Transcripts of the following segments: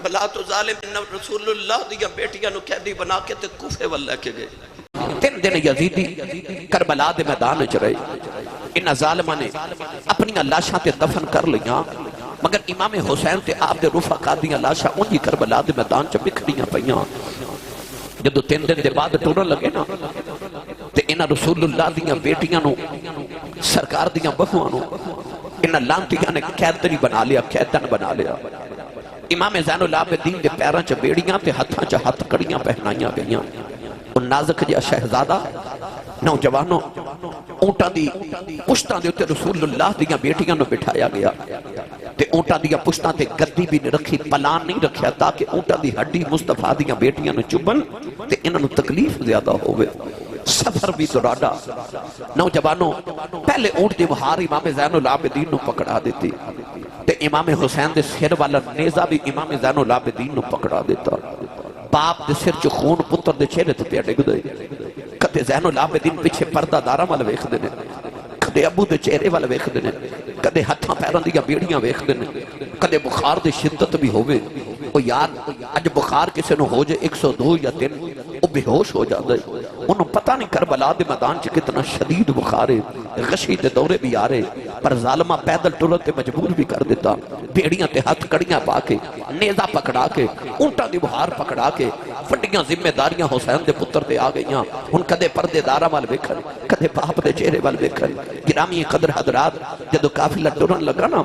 کربلا تو ظالم رسول اللہ دیا بیٹیاں نو قیدی بنا کے تے کوفے وال لے کے گئے 3 دن یزیدی کربلا دے میدان چ رہے انہاں ظالماں نے اپنی لاشاں تے دفن کر لیاں مگر امام حسین تے آپ دے رفقا دیاں لاشاں انہی کربلا دے میدان چ بکھڑیاں پیاں جدو 3 دن دے بعد ٹرن لگے نا تے انہاں رسول اللہ دیاں بیٹیاں نو سرکار دیاں بہواں نو انہاں لانتیاں نے قیدی بنا لیا قیدن بنا لیا امام زین العابدین دے پیراں چ بیڑیاں تے ہتھاں چ ہتھ کڑیاں پہنائیاں گئیاں ان نازک جا شہزادہ نوجوانوں اونٹاں دی پشتاں دے تے رسول اللہ دیاں بیٹیاں نو بٹھایا گیا تے اونٹاں دیاں پشتاں تے گدی بھی نہیں رکھی پلان نہیں رکھیا تاکہ اونٹاں دی ہڈی مصطفیٰ دیاں بیٹیاں نو چبن تے انہاں نو تکلیف زیادہ ہوئے سفر بھی دراڈا نوجوانوں پہلے اونٹ دی مہار امام زین العابدین نو پکڑا دیتی تے امام حسین دے سر والا نیزہ بھی امام زین العابدین نو پکڑا دیتا باپ دے سر چو خون پتر دے چہرے تے پیا ڈگ دے کدے زین العابدین پیچھے پردہ دارہ والا ویکھ دے کدے ابو دے چہرے والا ویکھ دے کدے ہتھاں پیراں دیاں بیڑیاں ویکھ دے کدے بخار دے شدت بھی ہوئے او یار اج بخار کسے نو ہو جائے 102 یا 3 او بے ہوش ہو جاتا ہے انہوں پتہ نہیں کربلا دے میدان چ کتنا شدید بخار ہے غشی دے دورے بھی آ رہے پر ظالمہ پیدل ٹرتے مجبور بھی کر دیتا بیڑیاں تے ہاتھ کڑیاں پا کے نیزہ پکڑا کے اونٹاں دی بہار پکڑا کے فٹیاں ذمہ داریاں حسین دے پتر تے آ گئیاں ہن کدے پردے دارہ وال ویکھن کدے باپ دے چہرے وال ویکھن گرامی قدر حضرات جدو قافلہ ٹرن لگا نا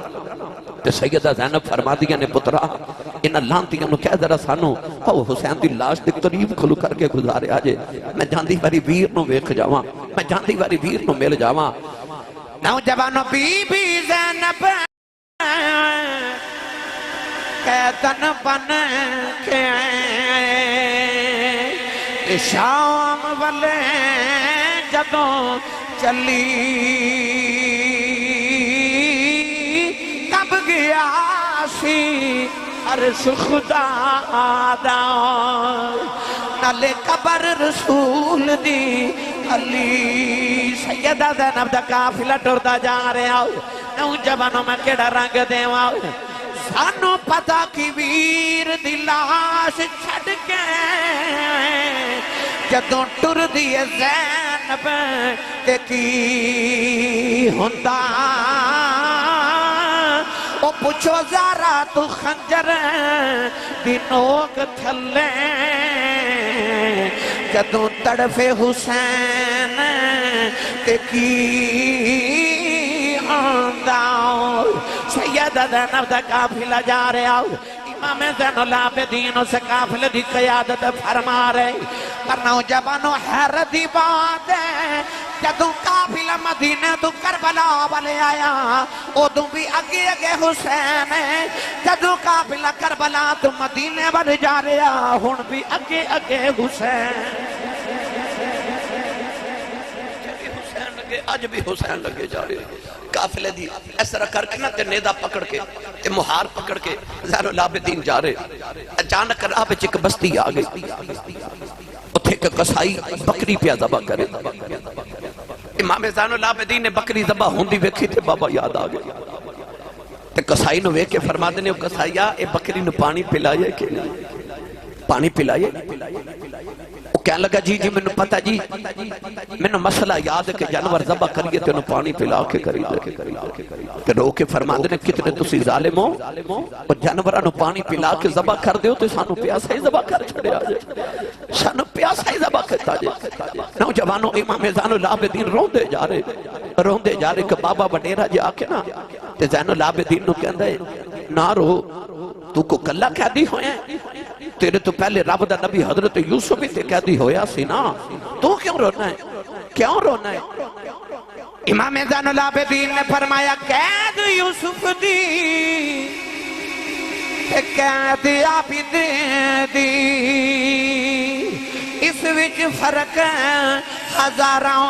تے سیدہ زینب فرما دیا نے پترا انہاں لانتیاں نو کہہ ذرا سانو او حسین دی لاش دی قریب کھلو کر کے گزارے آجے میں جاندی واری ویر نو ویکھ جاواں میں جاندی واری ویر نو مل جاواں نوجوانوں بی بی زینب قیدن بن کے شام والے جدوں چلی کب گیا سی عرش خدا دا نالے قبر رسول دی علی سیدہ زینب دا قافلہ ٹردا جا رہے آؤ نوجوانوں میں کیڑا رنگ دیواں سانو پتا کی ویر دی لاش چھڑ کے جدوں ٹر دیئے زینب تے کی ہوندا او پوچھو زارا تو خنجر دی نوک تھلے جدوں تڑف حسین تے کی ہوندا سیدہ زینب دا قافلہ جا رہے آؤ امام زین العابدین اس قافلے دی قیادت فرما رہے پر نوجوانوں حیرت دی بات ہے جدوں قافلہ مدینہ تو کربلا والے آیا ادوں بھی اگے اگے حسین ہے جدوں قافلہ کربلا تو مدینہ والے جا رہا ہن بھی اگے اگے حسین اج بھی حسین لگے جا رہے قافلے دی اس طرح کر کے نا تے نیزہ پکڑ کے تے مہار پکڑ کے زین العابدین جا رہے اچانک راہ وچ ایک بستی آ گئی اتھے ایک قصائی بکری پیا ذبح کرے امام زین العابدین نے بکری ذبح ہوندی ویکھی تے بابا یاد آ گئی تے قصائی نو ویکھ کے فرما دینے قصائیا اے بکری نو پانی پلائے کہ نہیں پانی پلائے وہ کہنے لگا جی جی میں نے پتا جی میں نے مسئلہ یاد ہے کہ جانور ذبح کریے تو انہوں پانی پلا کے کری دے کہ رو کے فرما دینے کتنے تسی ظالم ہو اور جانورانو پانی پلا کے ذبح کر دیو تو سانو پیاسا ہی ذبح کر چھڑے آجے سانو پیاسا ہی ذبح کرتا جے نوجوانوں امام زین العابدین روندے جا رہے کہ بابا بڑیرہ جی آکے نا تے زین العابدین نو کہندہ ہے نہ رو تو کو کلہ کہہ دی ہوئے ہیں تیرے تو پہلے رب دا نبی حضرت یوسف بھی تے کہہ دی ہویا سی نا تو کیوں رونا ہے امام زین العابدین نے فرمایا قید یوسف دی قید عابد دی اس وچ فرق ہزاراں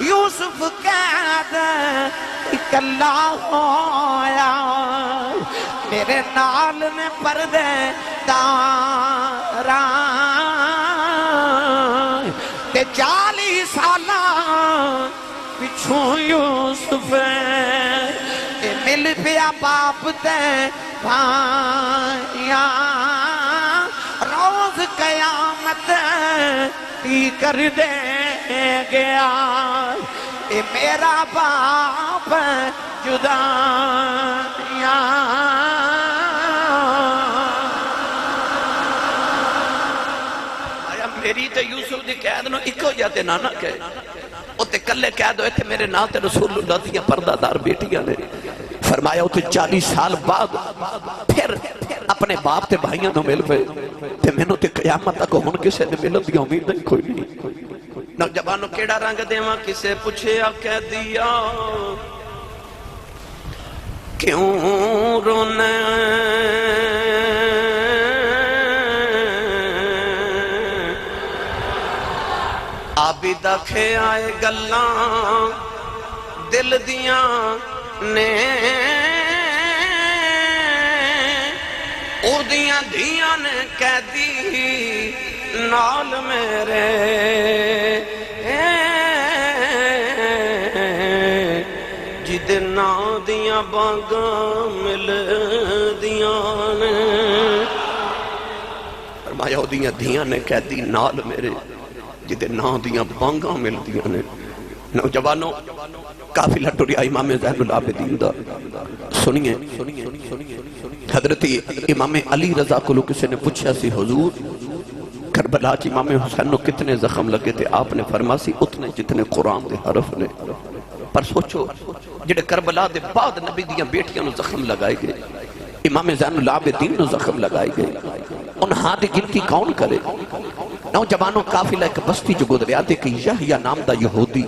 یوسف قید اکلا ہویا میرے نال نے پردے داراں تے 40 سالاں پچھوں یوسف تے مل دل پیا باپ تے بھائیاں روز قیامت کی کر دے گیا اے میرا باپ جدائیاں آیا میری تے یوسف دی قید نو اکو جاتے نانا کہے او تے کلے قید ہوئے تھے میرے ناتے رسول اللہ دیا پردہ دار بیٹیاں نے فرمایا ہوتے 40 سال بعد پھر اپنے باپ تے بھائیاں نو مل پے تے میں نو تے قیامت تک ہون کسے نے ملت دیا امید نہیں کوئی نہیں نوجوانوں کیڑا رنگ دیواں کسے پوچھے آ کہہ دیا کیوں رونے آبی دکھے آئے گلاں دل دیاں نے او دیاں دیاں نے کہہ دی نال میرے جد نا دیاں بانگاں مل دیاں نے فرمایا او دیاں دیاں نے کہہ دی نال میرے جدے نا دیاں بانگاں مل دیاں نے نوجوانوں قافلہ ٹریا امام زین العابدین دا سنیے حضرت امام علی رضا کو کسی نے پوچھا سی حضور کربلا چ امام حسین کو کتنے زخم لگے تھے آپ نے فرماسی اتنے جتنے قرآن دے حرف نے پر سوچو جڑے کربلا دے بعد نبی دیاں بیٹیاں نو زخم لگائے گئے امام زین العابدین نو زخم لگائے گئے ان ہاتھ گنتی کون کرے نوجوانوں قافلہ ایک بستی جو گزریا تھے کہ یحییٰ نام دا یہودی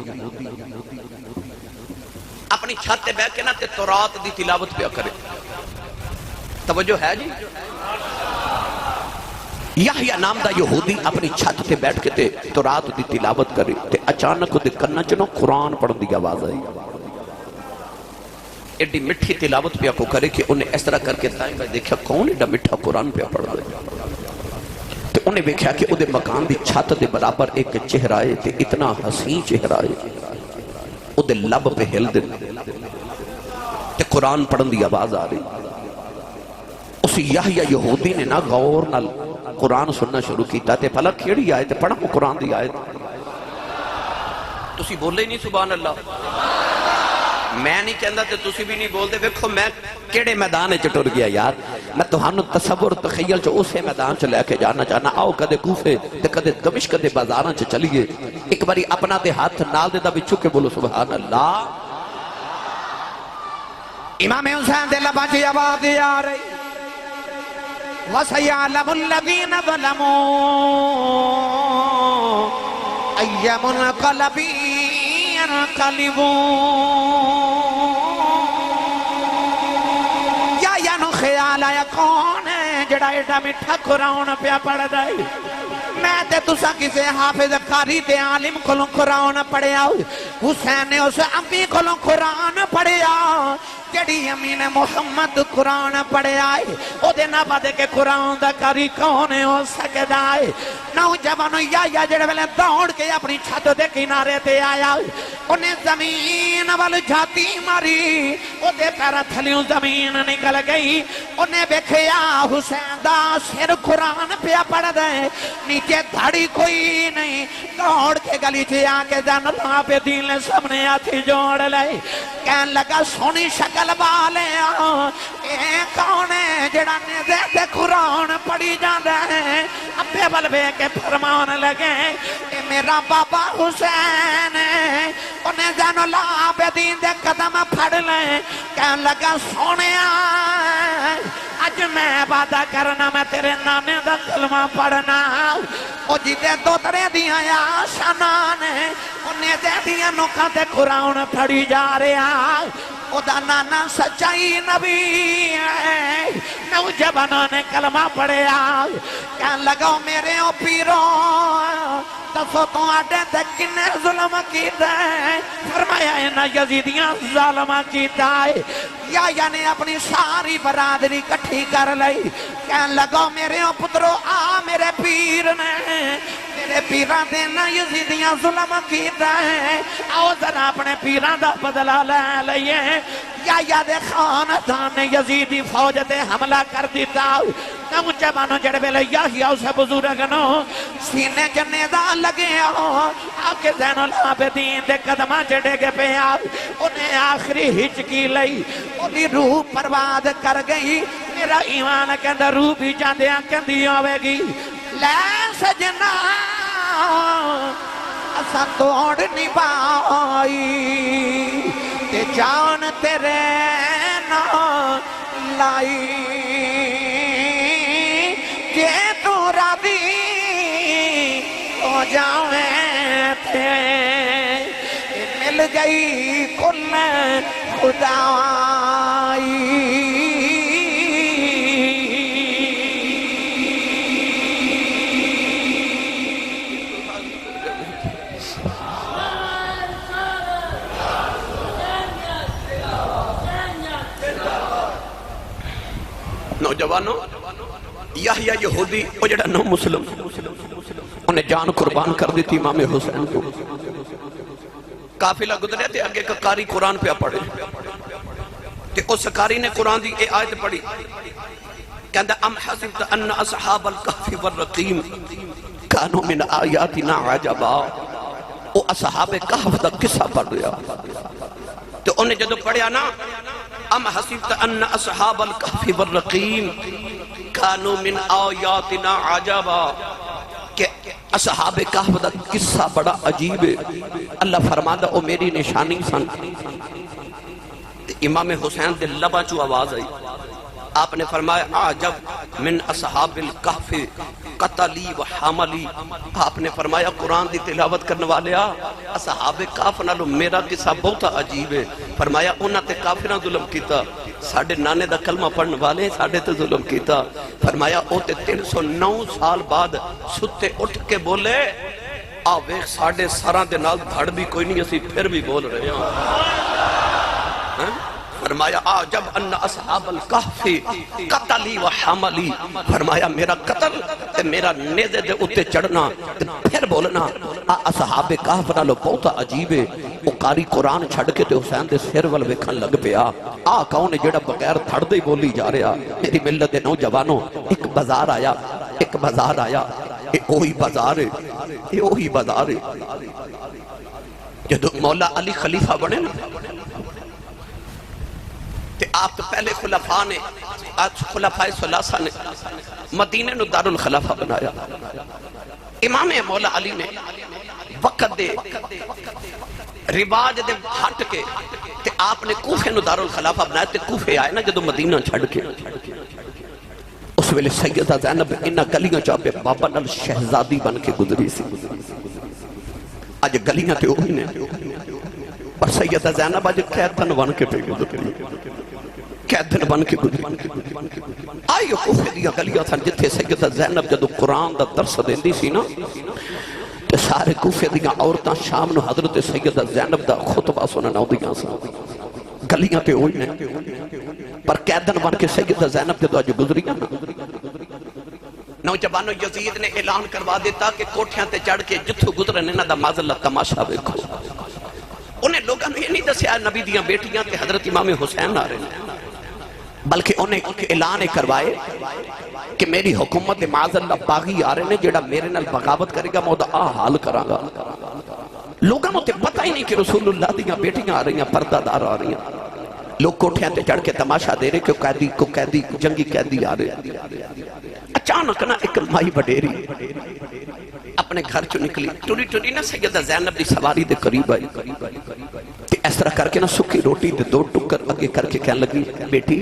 اپنی چھت تے بیٹھ کے نہ تے تورات دی تلاوت پیا کرے توجہ ہے جی یحییٰ نام دا یہودی اپنی چھت تے بیٹھ کے تے تورات دی تلاوت کرے تے اچانک دے کنن چ نو قرآن پڑھن دی آواز آئی ایڈی مٹھی تلاوت پیا کو کرے کہ انہیں اس طرح کر کے تائیں گا دیکھا کون ایڈا مٹھا قرآن پیا پڑھ رہے تو انہیں دیکھا کہ ادھے مکان دی چھت دے برابر ایک چہرہ ہے تے اتنا حسین چہرہ ہے ادھے لب پہ ہل دے تے قرآن پڑھن دی آواز آ رہی اسی یحییٰ یہودی نے نا غور نال قرآن سننا شروع کیتا تے پھلا کھیڑی آئے تے پڑھا قرآن دی آئے تسی بولے نہیں سبحان اللہ میں نہیں کہندا تے تسی بھی نہیں بول دے ویکھو میں کیڑے میدان چ ٹر گیا یار میں تہانوں تصور تخیل چ اسے میدان چ لے کے جانا چاہنا آؤ کدے کوفے تے کدے دمشق دے بازاراں چ چلیے ایک باری اپنا دے ہاتھ نال دے دا وچ کے بولو سبحان اللہ امام حسین دے لباں چ آواز آ رہی وَسَيَعْلَمُ الَّذِينَ ظَلَمُوا أَيَّ مُنْقَلَبٍ يَنْقَلِبُونَ یا نو خیال آیا کون ہے جڑا ایڈا مٹھا قرآن پیا پڑھ دائی میں تے تسا کسے حافظ قاری تے عالم کلوں قرآن پڑھیا حسین نے اس امی کلوں قرآن پڑھیا جڑی امین محمد قرآن پڑھے آئے او دے نہ بدے کے قرآن دا کاری کونے ہو سکتا ہے نوجوانو یا جڑے ویلے دوڑ کے اپنی چھت دے کنارے تے آیا انہیں زمین وال جھاتی ماری او دے پیرا تھلیوں زمین نکل گئی انہیں بیکھیا حسین دا سر قرآن پیا پڑھ دے نیچے دھڑی کوئی نہیں دوڑ کے گلی تھی آکے زین العابدین نے سامنے آتی جوڑ لے کہن لگا سونی شکل والے اے کون ہے جڑا نیزے دے قرآن پڑھی جاندے ہیں اپنے بلبے کے فرمان لگے اے میرا بابا حسین ہے انہیں زین العابدین دے قدم پھڑ لیں کہن لگا سونے آج میں وعدہ کرنا میں تیرے نانے دا کلمہ پڑھنا او جیتے دو ترے دیاں یا شنانے انہیں دے دیاں نکاں تے قرآن پڑھی جا رہے ہیں او دا نانا سچائی نبی ہے نوجوانوں نے کلمہ پڑھے آئے کہن لگاؤ میرے او پیرو دسو تو آڈے تے کنے ظلم کیتا ہے فرمایا اینا یزیدیاں ظلم کیتا ہے یا یعنی اپنی ساری برادری کٹھی کر لئی کہن لگاؤ میرے او پترو آ میرے پیر نے میرے پیران دینا یزیدیاں ظلم کیتا ہے آؤ ذرا اپنے پیران دا بدلہ لے لئیے یا دے خاندان نے یزیدی فوج تے حملہ کر دیتا نوجوانوں جڑے ویلے یحییٰ اس بزرگنوں سینے جنیدہ لگے آکے زین العابدین دے قدمہ چڑے گے پہ انہیں آخری ہچکی لئی انہیں روح پرواد کر گئی میرا ایمان کے اندر روح بھی جاندیاں کندی ہوئے گی لے سجنا اسا توڑ نہیں پائی تے جان تیرے نا لائی کہ تو راضی ہو جاویں تھے مل گئی کل خدائی نوجوانوں یحییٰ یہودی وہ جڑا نو مسلم انہیں جان قربان کر دیتی امام حسین کو قافلہ گزرے تھے آگے کا قاری قرآن پہ پڑھے تے اس قاری نے قرآن دی اے آیت پڑھی کہندہ ام حسبت ان اصحاب الکہف والرقیم کانوا من آیاتنا عجبا وہ اصحاب کہف دا قصہ پڑھ رہا تو انہیں جدو پڑھیا نا ام حسبت ان اصحاب الکہف والرقیم کانوا من آیاتنا عجبا کہ اصحاب کہف دا قصہ بڑا عجیب ہے اللہ فرماتا او میری نشانی سن امام حسین دے لبا چو آواز آئی آپ نے فرمایا عجب من اصحاب الکہف قتلی و حاملی آپ نے فرمایا قرآن دی تلاوت کرنے والے اصحاب کہف نالو میرا قصہ بہت عجیب ہے فرمایا انہاں تے کافرہ ظلم کیتا ساڑھے نانے دا کلمہ پڑھنے والے ساڑھے تے ظلم کیتا فرمایا او تے 309 سال بعد ستے اٹھ کے بولے آوے ساڑھے سارا دے نال دھڑ بھی کوئی نہیں اسی پھر بھی بول رہے ہیں فرمایا عجب ان اصحاب الکہف قتلی و حملی فرمایا میرا قتل تے میرا نیزے دے اتے چڑھنا تے پھر بولنا اصحاب کہف نالو بہت عجیب ہے وہ قاری قرآن چھڑ کے تے حسین دے سر ول ویکھن لگ پیا کون جڑا بغیر دھڑ دے بولی جا رہا میری ملت دے نوجوانوں ایک بازار آیا اے اوہی بازار ہے اے اوہی بازار ہے جدو مولا علی خلیفہ بنے نا تے آپ تو پہلے خلفاء نے آج خلفاء ثلاثہ نے مدینہ نو دار الخلافہ بنایا امام مولا علی نے وقت دے رواج دے ہٹ کے تے آپ نے کوفے نو دار الخلافہ بنایا تے کوفے آئے نا جدو مدینہ چھڑ کے اس ویلے سیدہ زینب انہا گلیاں چاپے بابا نال شہزادی بن کے گزری سی آج گلیاں تے اوہی نے اور سیدہ زینب آج قیدن بن کے پہ گزری قیدن بن کے گزری آئیو کوفے دیا گلیاں تھا جتھے سیدہ زینب جدو قرآن دا درس دیندی سی نا تے سارے کوفے دیا عورتاں شام نو حضرت سیدہ زینب دا خطبہ سنن آو دیا سا گلیاں تے ہوئی نے پر قیدن بن کے سیدہ زینب جدو آج گزریاں نا نوجوانو یزید نے اعلان کروا دیتا کہ کوٹھیاں تے چڑھ کے جتھو گزرنے نا دا معذلہ تماشا بیکھو انہیں لوگاں نے یہ نہیں دسیا نبی دیاں بیٹیاں تے حضرت امام حسین آ رہے ہیں بلکہ انہیں اعلان کروائے کہ میری حکومت معاذ اللہ باغی آ رہے ہیں جیڑا میرے نال بغاوت کرے گا مودا حال کرا گا لوگاں نے پتہ ہی نہیں کہ رسول اللہ دیاں بیٹیاں آ رہی ہیں پردہ دار آ رہی ہیں لوگ کوٹھیاں تے چڑھ کے تماشا دے رہے کہ قیدی جنگی قیدی آ رہے ہیں اچانک نا ایک مائی بڑیری اپنے گھر چو نکلی ٹوری نا سیدہ زینب دی سواری دے قریب آئی کہ اس طرح کر کے نا سکی روٹی دے 2 ٹکر اگے کر کے کہنے لگی بیٹی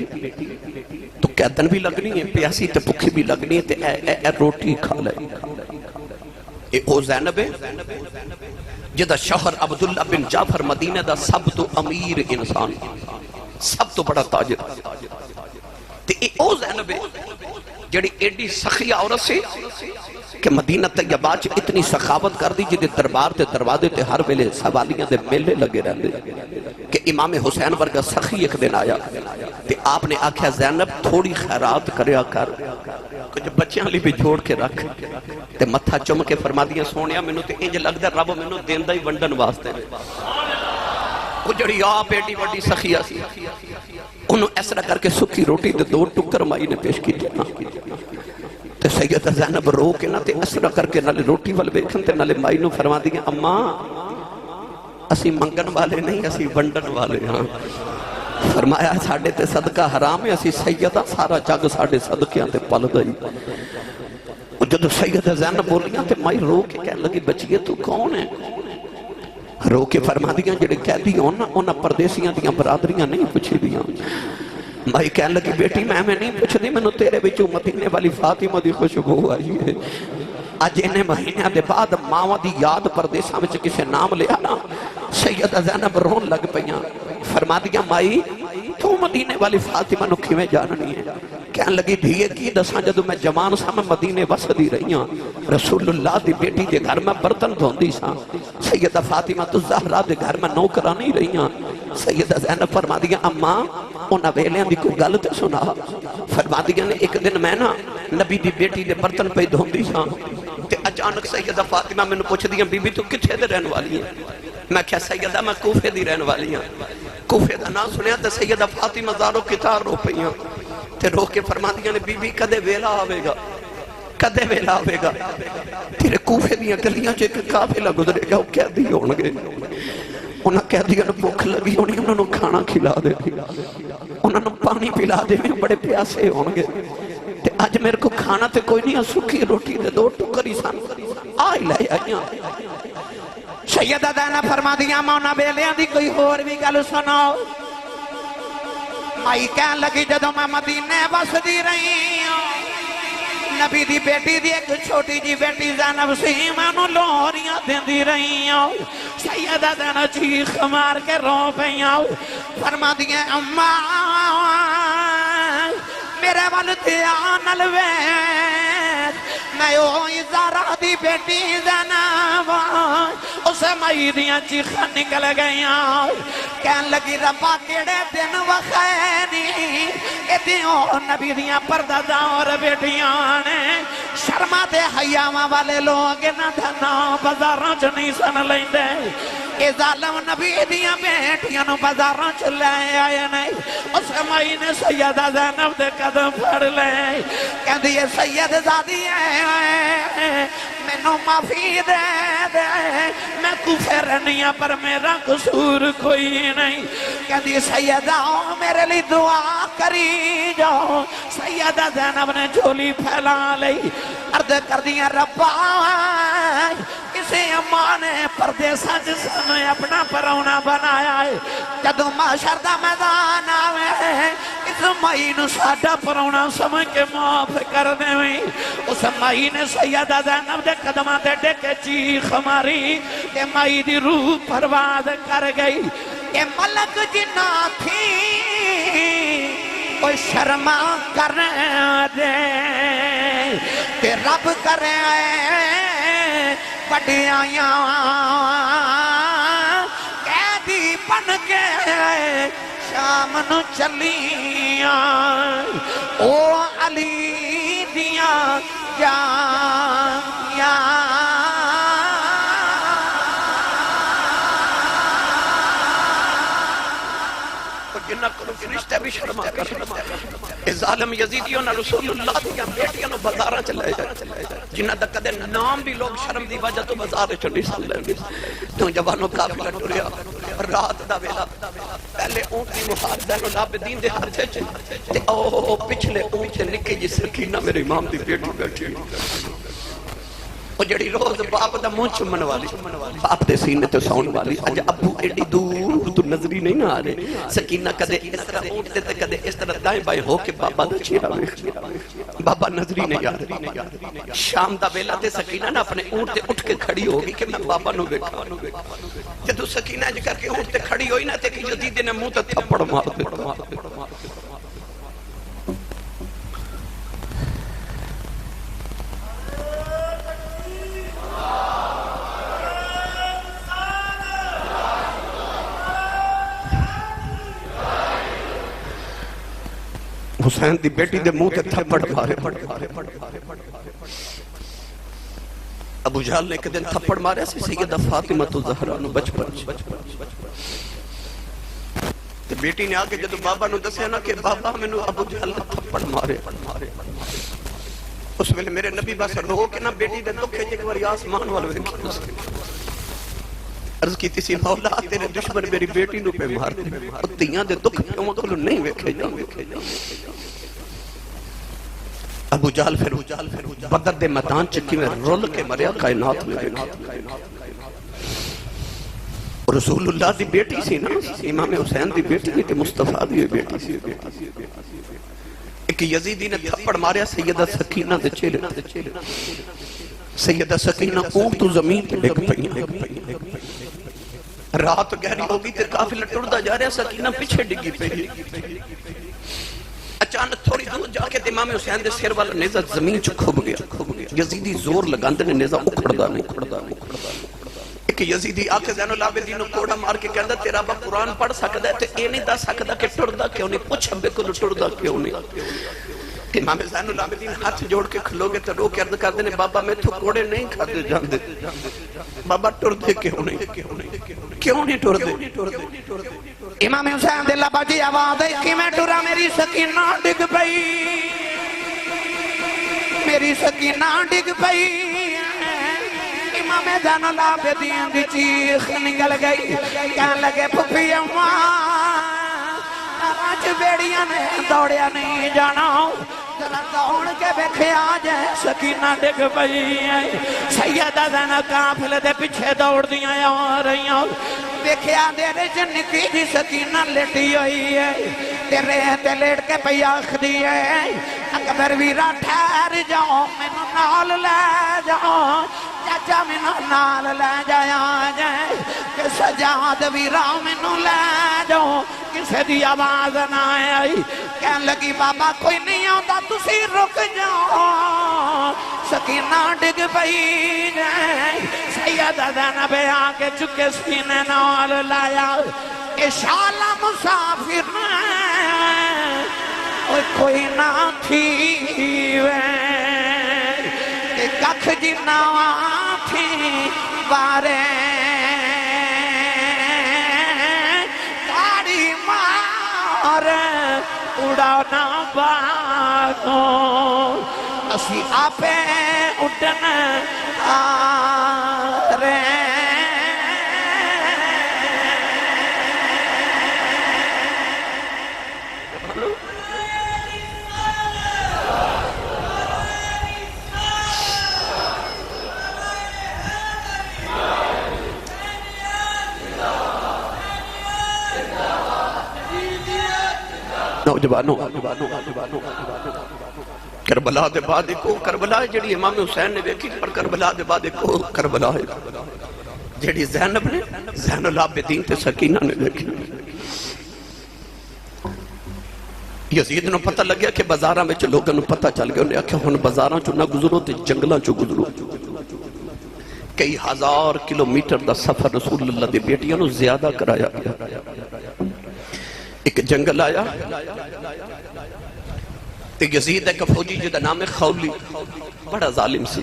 تو قیدن بھی لگنی ہے پیاسی تے پکھی بھی لگنی ہے تے اے روٹی کھا لے اے او زینب ہے جدہ شوہر عبداللہ بن جعفر مدینہ دا سب تو امیر انسان سب تو بڑا تاجر تے اے او زینب ہے جڑی ایڈی سخی عورت سے کہ مدینہ طیبہ چ اتنی سخاوت کر دی جدے دربار تے دروازے تے ہر ویلے سوالیاں دے میلے لگے رہندے کہ امام حسین ورگا سخی ایک دن آیا تے آپ نے آکھیا زینب تھوڑی خیرات کریا کر کچھ بچیاں لی بھی جوڑ کے رکھ تے متھا چم کے فرما دیا سونیا مینوں تے انج لگدا رب مینوں دیندا ہی ونڈن واسطے وہ جڑی آپ ایڈی وڈی سخیہ سی انہوں اس طرح کر کے سکھی روٹی دے 2 ٹکر مائی نے پیش کی دینا تے سیدہ زینب رو کے نا تے اس طرح کر کے نالے روٹی وال بیکھن تے نالے مائی نو فرما دی اماں اسی منگن والے نہیں اسی ونڈن والے ہاں فرمایا ساڑھے تے صدقہ حرام ہے اسی سیدہ سارا جگ ساڑھے صدقیاں تے پل گئی جدو سیدہ زینب بولیاں تے مائی رو کے کہنے لگی بچیے تو کون ہے رو کے فرما دیاں جڑے قیدی ہونا انہاں پردیسیاں دیاں برادریاں نہیں پوچھی دیاں مائی کہنے لگی بیٹی میں نہیں پوچھ دی میں نے تیرے بچوں مدینے والی فاطمہ دی خوشبو آئی ہے آج انہیں مہینے دے بعد ماں دی یاد پردیساں وچ کسے نام لیا نا سیدہ زینب رون لگ پیاں فرما دیا مائی تو مدینے والی فاطمہ نو کھویں جاننی ہے کہنے لگی دھیے کی دساں جدو میں جوان سا میں مدینے وسدی رہی ہاں رسول اللہ دی بیٹی دے گھر میں برتن دھوندی سا سیدہ فاطمہ تو زہرا دے گھر میں نوکرانی رہی ہاں سیدہ زینب فرما دیا اماں انہاں ویلیاں دی کوئی گل تے سنا فرما دیا نے ایک دن میں نا نبی دی بیٹی دے برتن پہ دھوندی سا تے اچانک سیدہ فاطمہ میں نے پوچھ دیا بی بی تو کتھے دے رہن والی ہے میں کیا سیدہ میں کوفے دی رہن والی ہاں کوفے دا نا سنیا تے سیدہ فاطمہ زارو کتار رو پئیاں تے رو کے فرما دیا نے بی بی کدے ویلا آوے گا کدے ویلا آوے گا تیرے کوفے دیاں گلیاں چے کہ قافلہ گزرے گا وہ کہہ دی ہون گے انہاں کہہ دیا نے بھوک لگی ہونی انہاں نو کھانا کھلا دے انہاں نو پانی پلا دے بڑے پیاسے ہون گے تے آج میرے کو کھانا تے کوئی نہیں سکھی روٹی دے 2 ٹکری سان آئی لے آئیاں سیدہ زینب فرما دیا مونا بیلیاں دی کوئی اور بھی گل سناؤ مائی کہن لگی جدو میں مدینے بس دی رہی ہوں نبی دی بیٹی دی ایک چھوٹی جی بیٹی زینب سی میں نو لوریاں دیں دی رہی ہوں سیدہ زینب چیخ مار کے رو پہیاں فرما دیا اماں میرے والدی آنل وید میں اوہی زارا دی بیٹی زینب اسے مائی دیاں چیخاں نکل گئیاں کہن لگی ربا کیڑے دن وخینی اے دیوں نبی دیاں پردہ دور بیٹیاں نے شرما دے حیاواں والے لوگ نہ دھنا بازاراں چ نہیں سن لیندے اے ظالم نبی دیاں بیٹیاں نو بازاراں چ لے آئے نہیں اس مائی نے سیدہ زینب دے قدم پھڑ لے کہندی اے سید زادی ہے میں نو معافی دے دے میں کوفے رہنی ہاں پر میرا قصور کوئی نہیں کہندی سیدہ میرے لیے دعا کری جاؤ سیدہ زینب نے جھولی پھیلا لئی عرض کر دیا ربا اسے اماں نے پردیسا جس نے اپنا پرونا بنایا ہے جدو معاشر دا میدان آوے اس مائی نو ساڈا پرونا سمجھ کے معاف کر دے ہوئی اس مائی نے سیدہ زینب دے قدمہ دے ڈکے چیخ ماری کہ مائی دی روح پرواز کر گئی کہ ملک جنہ تھی کوئی شرما کرنے دے کہ رب کرے بڑی آیاں قیدی بن کے شام نو چلیاں او علی دیاں جانیاں جنہ کرو فرشتے بھی شرما کر اے ظالم یزیدیوں نے رسول اللہ دیا بیٹیاں نو بازارہ چلائے جائے جنہ دا قدر نام بھی لوگ شرم دی وجہ تو بازارے چڑی سال لیں گے تو جوانوں قافلہ ٹوریا رات دا ویلا پہلے اونٹ دی مہار دینو لابدین دے ہر جے تے او پچھلے اونٹ تے نکے جی سکینہ میرے امام دی بیٹی بیٹھی وہ جڑی روز باپ دا منہ چمن والی باپ دے سینے تے سون والی اج ابو ایڈی دور تو نظری نہیں نہ آ رہے سکینہ کدے اس طرح اونٹتے تے کدے اس طرح دائیں بائیں ہو کے بابا دا چہرہ ویکھ بابا نظری نہیں آ رہے شام دا ویلا تے سکینہ نہ اپنے اونٹ تے اٹھ کے کھڑی ہوگی کہ میں بابا نو ویکھا جدو سکینہ اج کر کے اونٹ تے کھڑی ہوئی نہ تے کہ یزید نے منہ تے تھپڑ مار دے حسین دی بیٹی دے منہ تے تھپڑ مارے ابو جہل نے ایک دن تھپڑ مارے سی سیدہ فاطمہ تو زہرا نو بچپن تے بیٹی نے آگے جدو بابا نو دسیا نا کہ بابا میں نو ابو جہل نے تھپڑ مارے، اس ویلے میرے نبی بس رو کے نا بیٹی دے دکھے ایک بار آسمان والو ویکھی، عرض کیتی سی مولا تیرے دشمن میری بیٹی نو پہ مار دے، تیاں دے دکھ کیوں کلو نہیں ویکھے جاؤں۔ ابو جہل پھر بدر دے میدان چکی میں رول کے مریا کائنات میں دیکھے۔ رسول اللہ دی بیٹی سی نا، امام حسین دی بیٹی نہیں تے مصطفیٰ دی بیٹی سی۔ ایک یزیدی نے تھپڑ ماریا سیدہ سکینہ دے چہرے، سیدہ سکینہ اونگ تو زمین پہ ڈگ پئی، رات گہری ہوگی تے قافلہ ٹردا جا رہا، سکینہ پیچھے ڈگی پئی، اچانک تھوڑی دور جا کے امام حسین دے سر والا نیزہ زمین چ کھب گیا، یزیدی زور لگاندے نے نیزہ اکھڑدا نہیں۔ ایک یزیدی آکے زین العابدین نو کوڑا مار کے کہندا تیرا با قرآن پڑھ سکدا ہے تے اے نہیں دس سکدا کہ ٹردا کیوں نہیں، پوچھ ابے کو ٹردا کیوں نہیں۔ امام زین العابدین ہاتھ جوڑ کے کھلو گے تو رو کے عرض کر دینے بابا میں تو کوڑے نہیں کھاتے جاندے، بابا ٹردے کیوں نہیں ٹردے۔ امام حسین دے لبا جی آواز ہے کہ میں ٹرا میری سکینہ ڈگ پئی، میری سکینہ ڈگ پئی۔ امام زین العابدین دی چیخ نکل گئی، کہنے لگے پھپھی اماں آج بیڑیاں نے دوڑیا نہیں جانا، ذرا دوڑ کے بیکھے آ جائے سکینہ ڈگ پئی ہے۔ سیدہ زینب قافلے دے پیچھے دوڑ دیاں آ رہی ہیں، بیکھے آ دے رے جنکی دی سکینہ لیٹی ہوئی ہے، تیرے تے لیٹ کے پئی آخدی ہے اکبر ویرا ٹھہر جاؤ مینوں نال لے جاؤ، چاچا مینوں نال لے جایا جائے کہ سجاد ویرا مینوں لے جاؤ۔ کسے دی آواز نہ آئی، کہنے لگی بابا کوئی نہیں آتا تسی رک جاؤ، سکینہ ڈگ پئی جائے۔ سیدہ زینب آکے چکے سینے نال لایا، اشالہ مسافر کوئی نہ تھی وے کہ ککھ جنہ تھی بارے کاری مار اڑانا باغوں، اسی آپے اڑن آرے۔ نوجوانوں کربلا دے بعد ایک کربلا ہے جڑی امام حسین نے ویکھی، پر کربلا دے بعد ایک کربلا ہے جڑی زینب نے زین العابدین تے سکینہ نے ویکھی۔ یزید نو پتہ لگیا کہ بازاراں وچ لوگاں نو پتہ چل گیا، انہیں آکھیا ہن بازاراں چوں نہ گزرو تے جنگلاں چوں گزرو۔ کئی ہزار کلومیٹر دا سفر رسول اللہ دی بیٹیاں نو زیادہ کرایا گیا۔ ایک جنگل آیا تے یزید ایک فوجی جدا نام خولی، بڑا ظالم سی،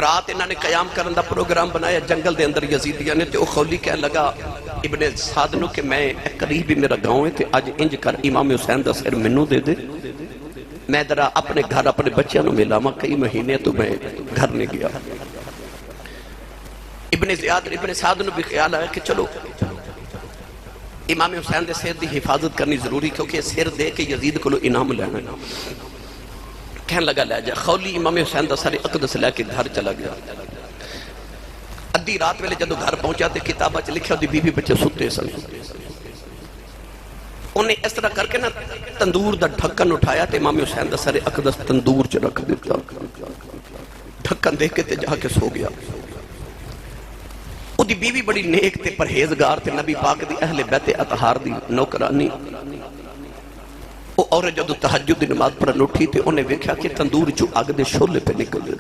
رات انہوں نے قیام کرن دا پروگرام بنایا جنگل دے اندر یزیدیاں نے، تے او خولی کہنے لگا ابن سعد نو کہ میں قریب ہی میرا گاؤں ہے تے آج انج کر امام حسین دا سر منو دے دے، میں ذرا اپنے گھر اپنے بچیاں نو ملاواں، کئی مہینے تو میں گھر نہیں گیا۔ ابن سعد نو بھی خیال آیا کہ چلو امام حسین دے سر دی حفاظت کرنی ضروری، کیونکہ سر دے کے یزید کو انعام لینا ہے۔ کہنے لگا لے جا۔ خولی امام حسین دا سر اقدس لے کے گھر چلا گیا۔ ادھی رات ویلے جدو گھر پہنچا تے کتابہ چ لکھیا دی بیوی بچے ستے سن، انہیں اس طرح کر کے نا تندور دا ڈھکن اٹھایا تے امام حسین دا سر اقدس تندور چ رکھ دیتا، ڈھکن دیکھ کے تے جا کے سو گیا۔ دی بیوی بڑی نیک تے پرہیزگار تے نبی پاک دی اہل بیت اطہار دی نوکرانی، اور جدو تہجد دی نماز پڑھن اٹھی تے انہیں ویکھیا کہ تندور چو آگ دے شولے پہ نکل دے۔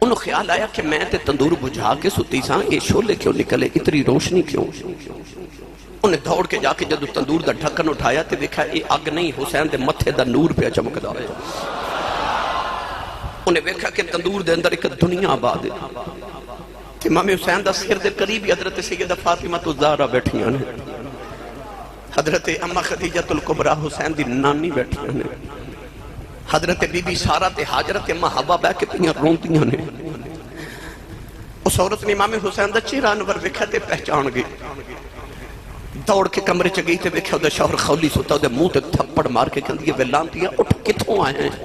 انہوں خیال آیا کہ میں تے تندور بجھا کے ستی ساں، یہ شولے کیوں نکلے، اتنی روشنی کیوں؟ انہیں دوڑ کے جا کے جدو تندور دا ڈھکن اٹھایا تے ویکھیا یہ آگ نہیں، حسین دے متھے دا نور پہ چمکدا ہے۔ انہیں ویکھیا کہ تندور دے اندر ایک دنیا آباد ہے، امام حسین دا سر دے قریب حضرت سیدہ فاطمہ الزہرا بیٹھیاں نے، حضرت اما خدیجہ الکبریٰ حسین دی نانی بیٹھیاں نے، حضرت بی بی سارہ تے حاجرت اما حوا بہ کے پیاں روندیاں نے۔ اس عورت نے امام حسین دا چہرہ انور ویکھیا تے پہچان گئی، دوڑ کے کمرے چ گئی تے ویکھیا دا شوہر خولی ستا دے منہ تے تھپڑ مار کے کہندی ہے وے لانتیا اٹھ کتھوں آئے ہیں؟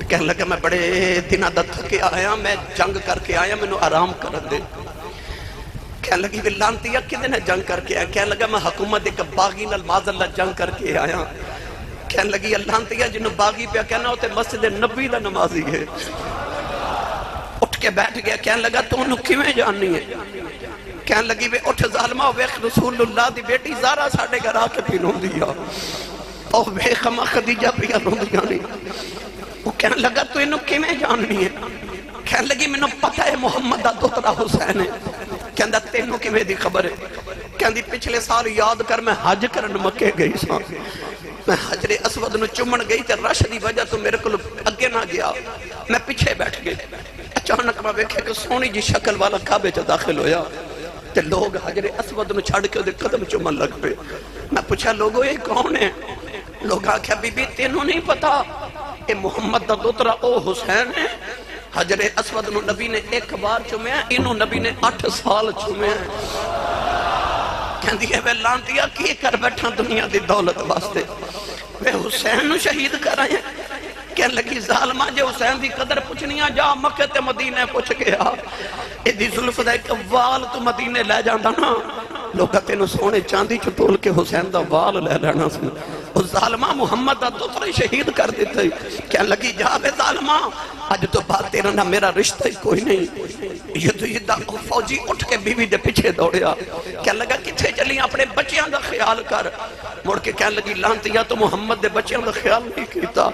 کہنے لگا میں بڑے دنوں دا تھکے آیا، میں جنگ کر کے آیا، مینوں آرام کرن دے۔ کہنے لگی وے لانتیا کدے نے جنگ کر کے آیا؟ کہنے لگا میں حکومت ایک باغی نال معاذ اللہ جنگ کر کے آیا۔ کہنے لگی لانتیا جنوں باغی پہ کہنا ہوتے مسجد نبی دا نمازی ہے۔ اٹھ کے بیٹھ گیا، کہنے لگا تو انہوں کیویں جاننی ہے؟ کہنے لگی وے اٹھ ظالمہ ویکھ رسول اللہ دی بیٹی زارا ساڑھے گھر آ کے پینوں دیا، او ویکھ اما خدیجہ پیا روندیاں نہیں۔ وہ کہنے لگا تو انہوں کیویں جاننی ہے؟ کہنے لگی مینوں پتہ ہے محمد دا دوترا حسین ہے۔ کہندا تینوں کیویں دی خبر ہے؟ کہندی پچھلے سال یاد کر میں حج کرن مکے گئی سا، میں حجر اسود نو چومن گئی تے رش دی وجہ تو میرے کو اگے نہ گیا، میں پیچھے بیٹھ گئی۔ اچانک میں ویکھے کہ سونی جی شکل والا کعبے چ داخل ہویا تے لوگ حجر اسود نو چھڑ کے دے قدم چومن لگ پے۔ میں پوچھا لوگوں یہ کون ہے؟ لوگ آکھیا بی بی تینوں نہیں پتا اے محمد دا دوترا او حسین ہے، حجر اسود نو نبی نے ایک بار چومیا، انہوں نبی نے 8 سال چومیا۔ کہندی ہے وے لانتیا کی کر بیٹھا دنیا دی دولت واسطے، وے حسین نو شہید کر آئے ہیں۔ کہنے لگی ظالمہ جے حسین دی قدر پوچھنیاں جا مکہ تے مدینے پوچھ گیا، ایدی ظلف دا ایک وال تو مدینے لے جاندہ نا، لوگا تینوں سونے چاندی چھو تول کے حسین دا وال لے لینا سن۔ وہ ظالمہ محمد دا دوترے شہید کر دیتے۔ کہنے لگی جا بے ظالمہ آج تو بات تیرا نہ میرا رشتہ ہی کوئی نہیں۔ یہ دا فوجی اٹھ کے بیوی دے پیچھے دوڑیا، کہنے لگا کتھے چلی اپنے بچیاں دا خیال کر۔ مڑ کے کہنے لگی لانتیا تو محمد دے بچیاں دا خیال نہیں کیتا،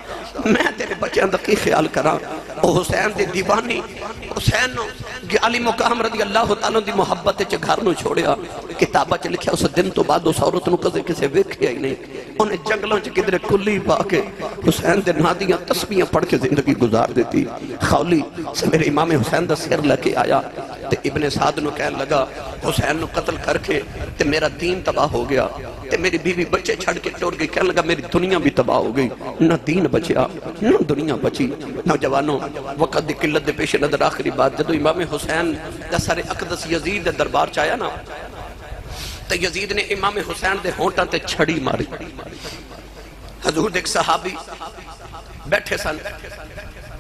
میں تیرے بچیاں دا کی خیال کراں؟ او حسین دے دیوانی حسین نو علی مقام رضی اللہ تعالیٰ دی محبت چ گھر نو چھوڑیا۔ کتابہ چ لکھیا اس دن تو بعد اس عورت نو کسے کسے ویکھیا ہی نہیں، انہیں جنگلوں چ کدھر کلی پا کے حسین دے نادیاں تسبیحاں پڑھ کے زندگی گزار دیتی۔ خولی سے میرے امام حسین دا سر لے کے آیا تے ابن سعد نو کہنے لگا حسین نو قتل کر کے تے میرا دین تباہ ہو گیا تے میری بیوی بچے چھڑ کے ٹور گئی۔ کہنے لگا میری دنیا بھی تباہ ہو گئی، نہ دین بچیا نہ دنیا بچی۔ نوجوانوں وقت دی قلت دے پیش نظر آخری بات، جدو امام حسین دا سر اقدس یزید دے دربار چایا نا تو یزید نے امام حسین دے ہونٹاں تے چھڑی ماری۔ حضور دیکھ صحابی بیٹھے سن،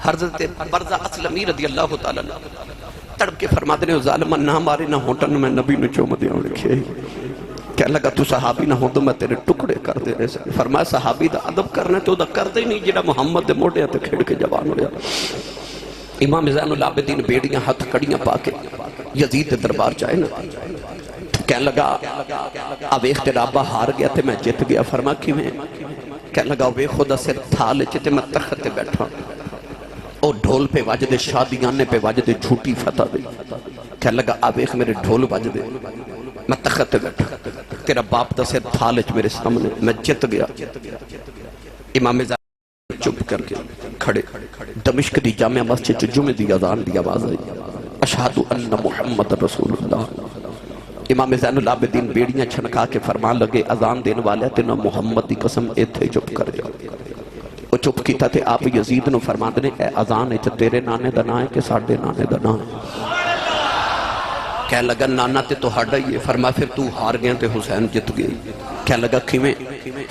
حضرت برزہ اسلمی رضی اللہ تعالیٰ تڑپ کے فرما دینے ظالمہ نہ مارے نہ ہونٹاں میں نبی نے چوم دیا لکھے۔ کہنے لگا تو صحابی نہ ہو تو میں تیرے ٹکڑے کر دے رہے سے۔ فرمایا صحابی دا عدب کرنے تو دا کر دے نہیں جڑا محمد دے موڑے تے کھڑ کے جوان ہویا۔ امام زین العابدین بیڑیاں ہاتھ کڑیاں پا کے یزید دے دربار چاہے نا، کہنے لگا اب اخترابہ ہار گیا تے میں جت گیا۔ فرما کیویں؟ کہنے لگا وے خدا سے تھالے چتے میں تخت تے بیٹھا اور ڈھول پہ واجدے شادیانے پہ واجدے جھوٹی فتح دے۔ کہنے لگا اب ایک میرے ڈھول واجدے میں تخت تے بیٹھا، تیرا باپ دا سر تھالے چ میرے سامنے، میں جت گیا۔ امام زین چپ کر کے کھڑے، دمشق دی جامعہ مسجد جمعہ دی اذان دی آواز آئی، اشہدو ان محمد رسول اللہ۔ امام زین العابدین بیڑیاں چھنکا کے فرمان لگے اذان دین والے تینا محمد دی قسم ایتھے چپ کر جا۔ وہ چپ کیتا تھے آپ یزید نو فرمان دنے اے اذان ہے تیرے نانے دا نا ہے کہ ساڑھے نانے دا نا ہے؟ کہنے لگا نانا تے تو ہڑا ہی ہے۔ فرمایا پھر تو ہار گیا تے حسین جت گئی۔ کہنے لگا کیویں؟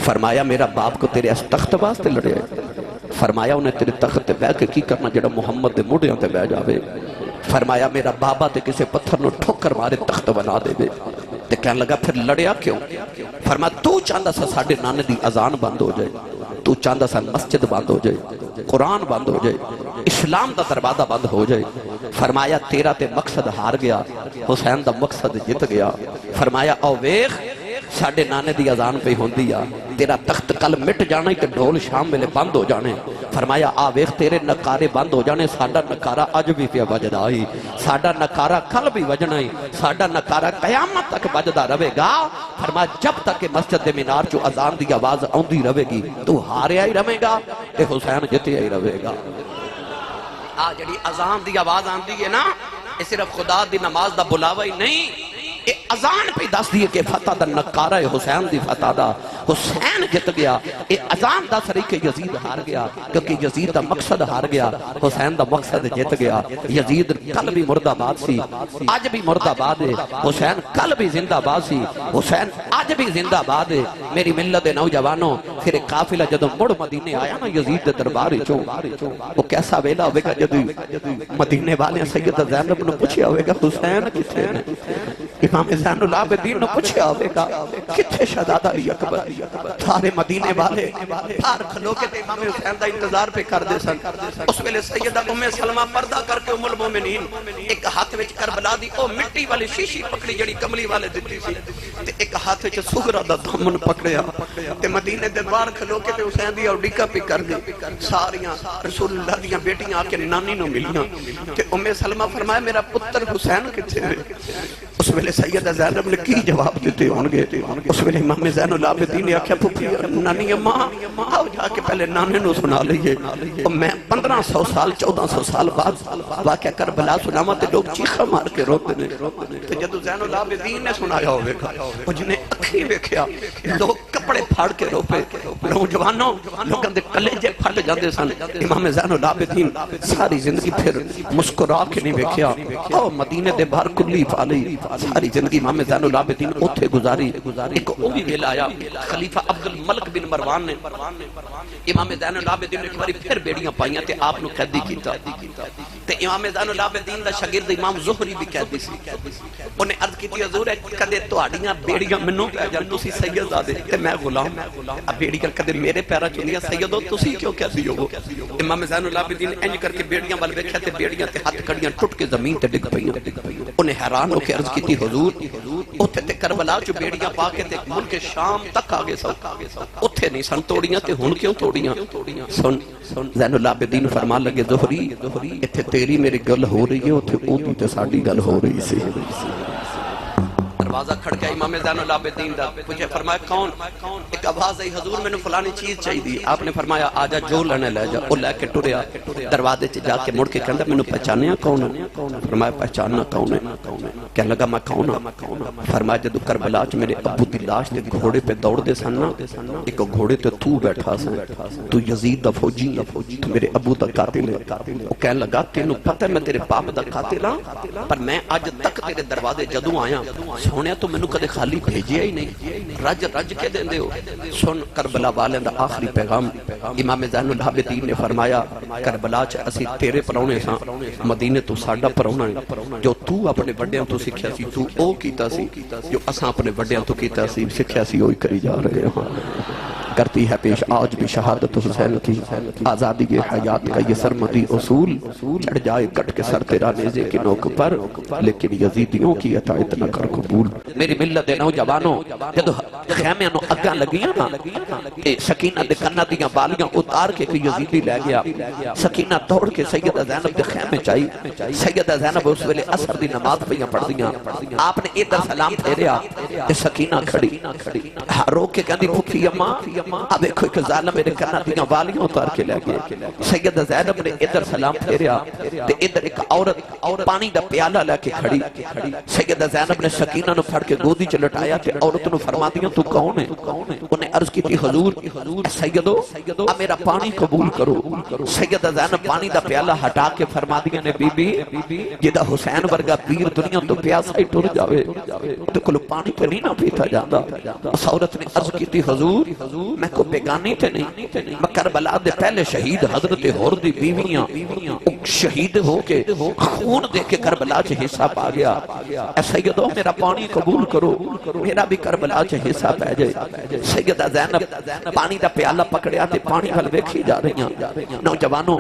فرمایا میرا باپ کو تیرے اس تخت واسطے لڑے ہے۔ فرمایا انہیں تیرے تخت تے بیٹھ کے کی کرنا جڑا محمد دے موڑیاں تے بیٹھ جاوے۔ فرمایا میرا بابا تے کسے پتھر نو ٹھوکر مارے تخت بنا دے بے۔ تے کہنے لگا پھر لڑیا کیوں؟ فرمایا تو چاندہ سا ساڑھے نانے دی اذان بند ہو جائے، تو چاندہ سا مسجد بند ہو جائے، قرآن بند ہو جائے، اسلام دا دروازہ بند ہو جائے۔ فرمایا تیرا تے مقصد ہار گیا، حسین دا مقصد جت گیا۔ فرمایا او ویخ ساڑھے نانے دی اذان پہ ہوندی آ، تیرا تخت کل مٹ جانا ہی کہ ڈھول شام ملے بند ہو جانے۔ فرمایا آویخ تیرے نکارے بند ہو جانے، ساڑھا نکارہ آج بھی پہ وجد آئی، ساڑھا نکارہ کل بھی وجنا ہی، ساڑھا نکارہ قیامت تک وجدہ رہے گا۔ فرمایا جب تک کہ مسجد دے مینار جو اذان دی آواز آندھی رہے گی تو ہاریا ہی رہے گا تے حسین جتیا ہی رہے گا۔ جڑی اذان دی آواز آندھی ہے نا یہ صرف خدا دی نماز دا بلاوا ہی نہیں، یہ اذان پہ دس دیئے کہ فتح دا نکارہ حسین دی فتح دا حسین جت گیا، یہ اذان دس رہی کہ یزید ہار گیا، کیونکہ یزید دا مقصد ہار گیا، حسین دا مقصد جت گیا۔ یزید کل بھی مرد آباد سی، آج بھی مرد آباد ہے، حسین کل بھی زندہ آباد سی، حسین آج بھی زندہ آباد ہے۔ میری ملت نوجوانوں، پھر ایک قافلہ جدو مڑ مدینے آیا نا یزید دے دربار چوں، وہ کیسا ویلا ہوئے گا جدو مدینے والے سید زینب نے پوچھیا ہوئے گا حسین کتھے نے، امام زین العابدین نے پوچھیا ہوئے گا کتھے شہزادہ علی اکبر، سارے مدینے والے باہر کھلو کے تے امام حسین دا انتظار پہ کر دے سن۔ اس ویلے سیدہ ام سلمہ پردہ کر کے ام المومنین ایک ہاتھ وچ کربلا دی او مٹی والی شیشی پکڑی جڑی کملی والے دتی سی، تے ایک ہاتھ وچ سغرا دا دامن پکڑیا تے مدینے دے باہر کھلو کے تے حسین دی اوڈیکا پہ کر دی۔ ساریاں رسول اللہ دیاں بیٹیاں آ کے نانی نو ملیاں تے ام سلمہ فرمایا میرا پتر حسین کتھے ہے؟ اس ویلے سیدہ زینب نے کی جواب دیتے ہوں گے؟ اس ویلے امام زین العابدین نے آکھیا پھپھی نانی اماں آؤ جا کے پہلے نانے نو سنا لئیے، میں 1500 سال 1400 سال بعد واقعہ کربلا سناواں تے لوگ چیخا مار کے روتے نے۔ تے جدو زین العابدین نے سنایا ہوئے گا وہ جنہیں اکھی ویکھیا لوگ کپڑے پھاڑ کے روپے، نوجوانوں لوگاں دے کلیجے پھٹ جاندے سن۔ امام زین العابدین ساری زندگی پھر مسکرا کے نہیں ویکھیا، او مدینے دے باہر کلی پالی ساری زندگی امام زین العابدین اوتھے گزاری۔ ایک او بھی ویلا آیا خلیفہ عبد الملک بن مروان نے امام زین العابدین نے ایک باری پھر بیڑیاں پائیاں تے آپ نو قیدی کیتا، تے امام زین العابدین دا شاگرد امام زہری بھی قیدی سی۔ انہیں عرض کیتی حضور کدے تہاڈیاں بیڑیاں مینوں پے جان تسی سیدزادے تے میں غلام، اب بیڑیاں کدے میرے پیراں چ ہوندیاں سیدو تسی کیوں قیدی ہو؟ امام زین العابدین نے انج کر کے بیڑیاں ول ویکھیا تے بیڑیاں تے ہتھ کڑیاں ٹوٹ کے زمین تے ڈگ پئیاں۔ انہیں حیران ہو کے عرض کیتی حضور اوتھے تے کربلا چ بیڑیاں پا کے تے ملک شام تک آگے سو، اوتھے نہیں سن توڑیاں تے ہن کیوں توڑیاں؟ سن زین العابدین فرمان لگے زہری ایتھے تیری میری گل ہو رہی ہے، اوتھے اودی تے ساڈی گل ہو رہی سی۔ دروازہ کھڑکیا امام زین العابدین دا، پوچھے فرمایا کون؟ ایک آواز آئی حضور میں نے فلانی چیز چاہیے۔ آپ نے فرمایا آجا جو لینے لے جا، وہ لے کے ٹریا دروازے چ جا کے مڑ کے کہندا میں نے پہچانیا کون ہے؟ فرمایا پہچاننا کون ہے؟ کہنے لگا میں کون ہوں؟ فرمایا جدو کربلا چ میرے ابو دی لاش تے گھوڑے پہ دوڑ دے سن نا، ایک گھوڑے تے تو بیٹھا سا، تو یزید دا فوجی، تو میرے ابو دا قاتل ہے۔ وہ کہنے لگا تینوں پتہ ہے میں تیرے باپ دا قاتل ہاں، پر میں اج تک تیرے دروازے جدوں آیا سونے تو میں نے کدے خالی بھیجیا ہی نہیں، رج رج کے دیں دے ہو۔ سن کربلا والے دا آخری پیغام امام زین العابدین نے فرمایا کربلا چ اسی تیرے پرونے ساں، مدینے تو ساڈا پرونا ہے، جو تو اپنے بڑیاں تو سکھیا سی تو او کیتا سی، جو اساں اپنے بڑیاں تو کیتا سی سکھیا سی وہی کری جا رہے ہیں۔ کرتی ہے پیش آج بھی شہادت حسین کی، آزادی کے حیات کا یہ سرمدی اصول، چڑھ جائے کٹ کے سر تیرا نیزے کی نوک پر، لیکن یزیدیوں کی اطاعت نہ کر قبول۔ میری ملت نوجوانوں جدو خیمے نو اگاں لگیاں نا، سکینہ دے کنہ دیاں بالیاں اتار کے کوئی یزیدی لے گیا، سکینہ دوڑ کے سیدہ زینب دے خیمے چائی، سیدہ زینب اس ویلے عصر دی نماز پہ پڑھ دیاں، آپ نے ادھر سلام پھیریا، سکینہ کھڑی رو کے کہندی پھپھی اماں اب ایک ظالم میرے کنہ دیاں والیاں اتار کے لے گئے۔ سیدہ زینب نے ادھر سلام پھیریا تے ادھر ایک عورت پانی دا پیالہ لے کے کھڑی، سیدہ زینب نے سکینہ نو پھڑ کے گودی چ لٹایا تے عورت نو فرما دیا تو کون ہے؟ انہیں عرض کی تھی حضور سیدو اب میرا پانی قبول کرو۔ سیدہ زینب پانی دا پیالہ ہٹا کے فرما دیا نے بی بی جدہ حسین ورگا پیر دنیا تو پیاسا ہی ٹر جاوے تو کلو پانی پہ نہیں نہ پیتا جاندہ۔ اس عورت نے عرض کی تھی حضور میں کو بیگانی تے نہیں، میں کربلا دے پہلے شہید حضرت حور دی بیویاں شہید ہو کے خون دے کے کربلا چ حصہ پا گیا، اے سیدو میرا پانی قبول کرو، میرا بھی کربلا چ حصہ پہ جائے۔ سیدہ زینب پانی دا پیالہ پکڑیا تے پانی حل ویکھی جا رہی ہیں۔ نوجوانوں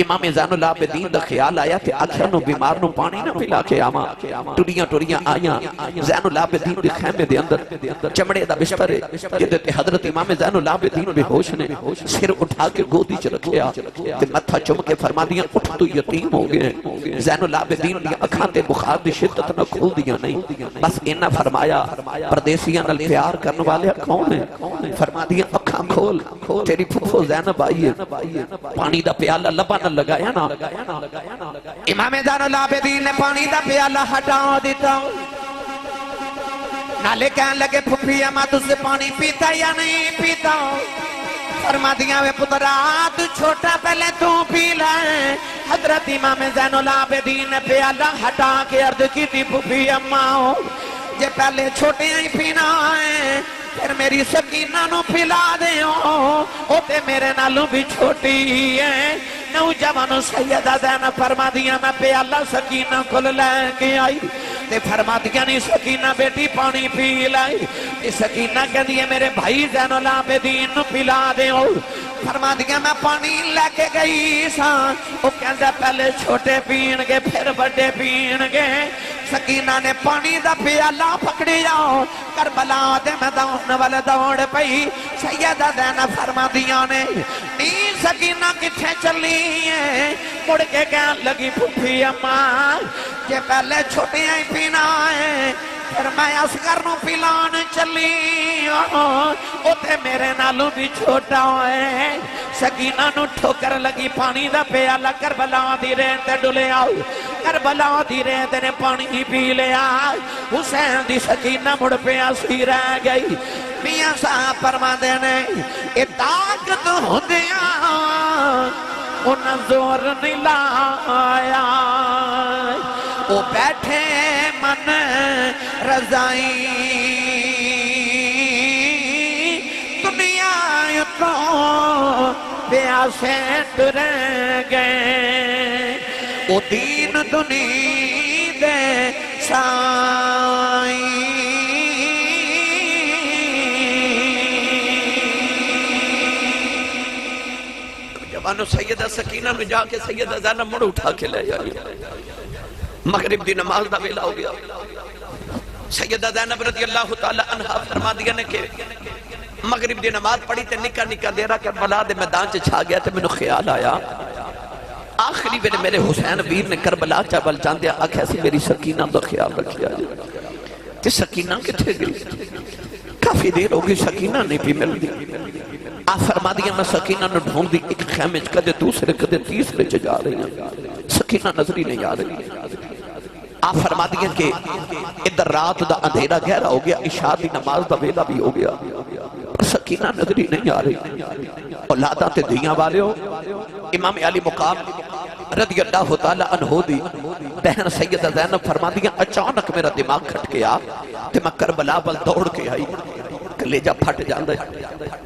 امام زین العابدین دا خیال آیا تے آکھیا نو بیمار نو پانی نہ پلا کے آواں، ٹریاں آیاں زین العابدین دے خیمے دے اندر چمڑے دا بستر ہے جدے تے حضرت امام زین العابدین بے ہوش نے سر اٹھا کے گودی چ رکھیا تے متھا چم کے فرما دیا اٹھ تو یتیم ہو گئے۔ زین العابدین دی اکھاں تے بخار دی شدت نہ کھول دیا نہیں، بس انہاں فرمایا پردیسیاں نال پیار کرن والے کون ہیں؟ فرما دیا اکھاں اکھاں کھول تیری پھوپھو زینب آئی ہے پانی دا پیالہ لبا نہ لگایا نا امام زین العابدین نے پانی دا پیالہ ہٹا دیتا نالے کہنے لگے پھوپھی اما تجھ سے پانی پیتا یا نہیں پیتا فرما دیا وے پترات چھوٹا پہلے تو پی لائیں حضرت امام زین العابدین نے پیالہ ہٹا کے عرض کی تھی پھوپھی اما جے پہلے چھوٹے ہی پینا ہے پھر میری سکینہ نو پلا دے او تے میرے نالوں بھی چھوٹی ہے نوجوانو سیدہ زینب فرما دیا میں پیالہ سکینہ کھل لے کے آئی تے فرما دیا نہیں سکینہ بیٹی پانی پی لائی سکینہ کہہ دیئے میرے بھائی زین العابدین نو پلا دے فرما دیا میں پانی لے کے گئی سا وہ کہندہ پہلے چھوٹے پین گے پھر بڑے پین گے سکینہ نے پانی دا پیالہ پکڑی جاؤ کربلا دے میں دوڑنے والے دوڑ پئی سیدہ زینب فرما دیا نے نی سکینہ کتھے چلی ہے مڑ کے کہنے لگی پھوپھی اماں یہ پہلے چھوٹے ہی پینا ہے پھر میں اصغر نو پلان چلی او تے میرے نالوں بھی چھوٹا ہے سکینہ نو ٹھوکر لگی پانی دا پیالہ کربلا دی رین تے ڈلے آؤ کربلا دی رین تے نے پانی ہی پی لے آؤ حسین دی سکینہ مڑ پہ آسی رہ گئی میاں صاحب فرما دینے اے طاقت ہو دیا انہاں زور نہیں لایا او بیٹھے من رضائی دنیا یوں پیاسے ٹرے گئے او دین دنی دے سائی جوانو سیدہ سکینہ میں جا کے سیدہ زینب مڑ اٹھا کے لے جائی مغرب دی نماز دا ویلا ہو گیا سیدہ زینب رضی اللہ تعالی عنہ فرما دیا نے کہ مغرب دی نماز پڑھی تے نکا نکا دیرہ کربلا دے میدان چ چھا گیا تے مینوں خیال آیا آخری ویلے میرے حسین ویر نے کربلا چاول جاندیا آکھیا سی میری سکینہ دا خیال رکھیا تے سکینہ کتھے گئی کافی دیر ہوگی سکینہ نہیں بھی مل دی آپ فرما دیا میں سکینہ نے ڈھونڈ دی ایک خیمے کدے دوسرے کدے تیسرے چ جا رہی ہیں سکینہ نظری نہیں آ رہی آپ فرما دیا کہ ادھر رات دا اندھیرا گہرا ہو گیا عشاء دی نماز دا ویلا بھی ہو گیا پر سکینہ نظری نہیں آ رہی اولاداں تے دیاں والے ہو امام علی مقام رضی اللہ تعالی عنہ دی بہن سیدہ زینب فرما دیا اچانک میرا دماغ کھٹ کے آ تے میں کربلا بل دوڑ کے آئی کلیجہ پھٹ جاندے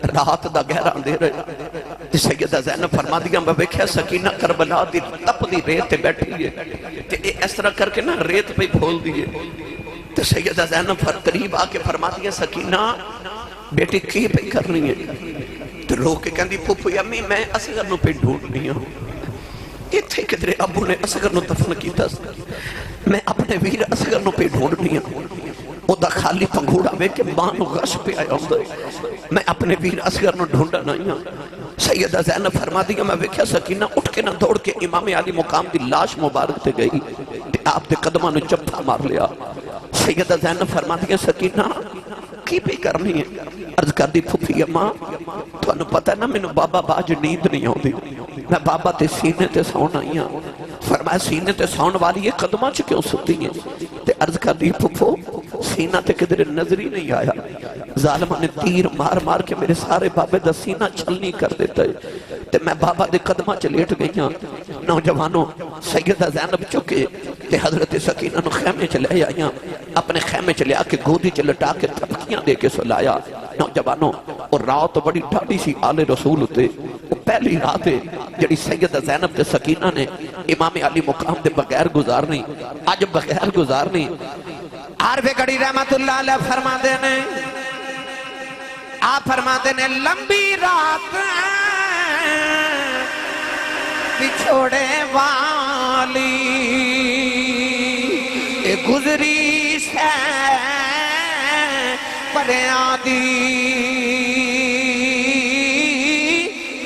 رات دا گہرا اندھیرا سیدہ زینب فرما دیا میں بیکھیا سکینہ کربلا دی تپ دی ریت تے بیٹھی ہے تے اس طرح کر کے نا ریت پہ بھول دیئے تے سیدہ زینب قریب آ کے فرما دیا سکینہ بیٹی کی پہ کرنی ہے تو رو کے کہندی پھوپھی امی میں اصغر نو پہ ڈھونڈنی ہوں یہ تھے کدرے ابو نے اصغر نو دفن کی تھا میں اپنے ویر اصغر نو پہ ڈھونڈنی ہوں او دا خالی پنگھوڑا میں کہ ماں نو غش پہ آیا ہوں میں اپنے ویر اصغر نو ڈھونڈا نہیں ہوں سیدہ زینب فرما دیا میں ویکھیا سکینہ اٹھ کے نہ دوڑ کے امام علی مقام دی لاش مبارک تے گئی تے آپ دے قدمہ نو چپتھا مار لیا سیدہ زینب فرما دیا سکینہ کی پہ کرنی ہے عرض کر دی پھوپھی اماں تو انہوں پتہ ہے نا میں بابا باج نیند نہیں ہوں دی میں بابا تے سینے تے سون آئی ہوں فرمایا سینے تے سون والی یہ قدمہ چ کیوں ستی ہیں تے عرض کر دی پھوپھو سینہ تے کدھر نظری نہیں آیا ظالمہ نے تیر مار مار کے میرے سارے بابے دا سینہ چھلنی کر دیتا ہے تے میں بابا دے قدمہ چ لیٹ گئی ہوں نوجوانوں سیدہ زینب چکے تے حضرت سکینہ نو خیمے چ لے آئی ہوں اپنے خیمے چ لے آ کے گودی چ لٹا کے تھپکیاں دے کے سلایا نوجوانوں اور رات بڑی ڈھاڈی سی آل رسول ہوتے وہ پہلی رات ہے جڑی سیدہ زینب تے سکینہ نے امام علی مقام دے بغیر گزارنی آج بغیر گزارنی عارف گڑی رحمت اللہ علیہ فرما دینے آپ فرما دینے لمبی رات بچھوڑے والی گزری سے پریاں دی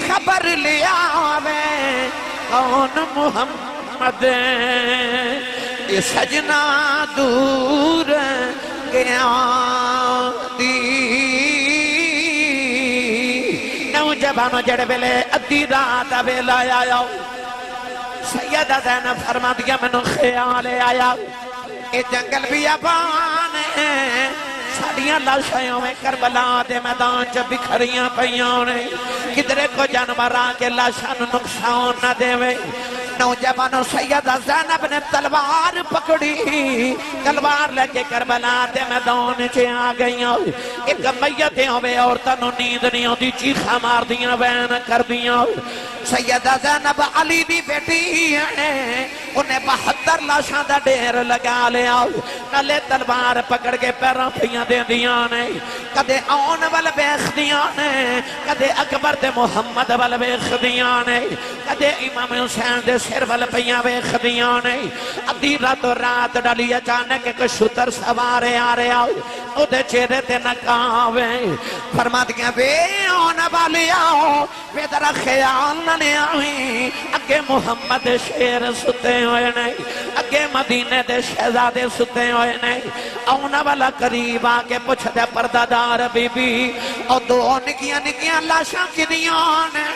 خبر لیا میں کون محمد یہ سجنا دور گیا دی نوجوانوں جڑے ویلے ادھی رات ویلا آیا سیدہ زینب فرما دیا مینوں خیال آیا اے جنگل بیابان ہے ساڑیاں لاشیوں میں کربلا دے میدان چ بکھریاں پیاں نے کدرے کو جانور آ کے لاشاں نقصان نہ دے وے نوجوانوں سیدہ زینب نے تلوار پکڑی تلوار لے کے کربلا دے میدان چ آ گئیاں ایک میتیں ہوئے عورتوں نیند نہیں ہوتی چیخا مار دیاں وین کر دیاں سیدہ زینب علی دی بیٹی ہے انہیں 72 لاشاں دا ڈیر لگا لیا نلے تلوار پکڑ کے پیروں پھیاں دے دیاں نے کدے آن وال بیخ دیاں نے کدے اکبر دے محمد وال بیخ دیاں نے کدے امام حسین دے سر وال پیاں بیخ دیاں نے ادھی رات ڈالی اچانک ایک شتر سوارے آ رہے آؤ او دے چہرے تے نکاوے فرما دیا بے آن والی آؤ بے درہ خیال نہ آئی اگے محمد شیر ستے ہوئے نہیں اگے مدینے دے شہزادے ستے ہوئے نہیں آنا والا قریب آکے پوچھ دے پردہ دار بی بی اور دو نکیاں لاشاں کی دیاں نے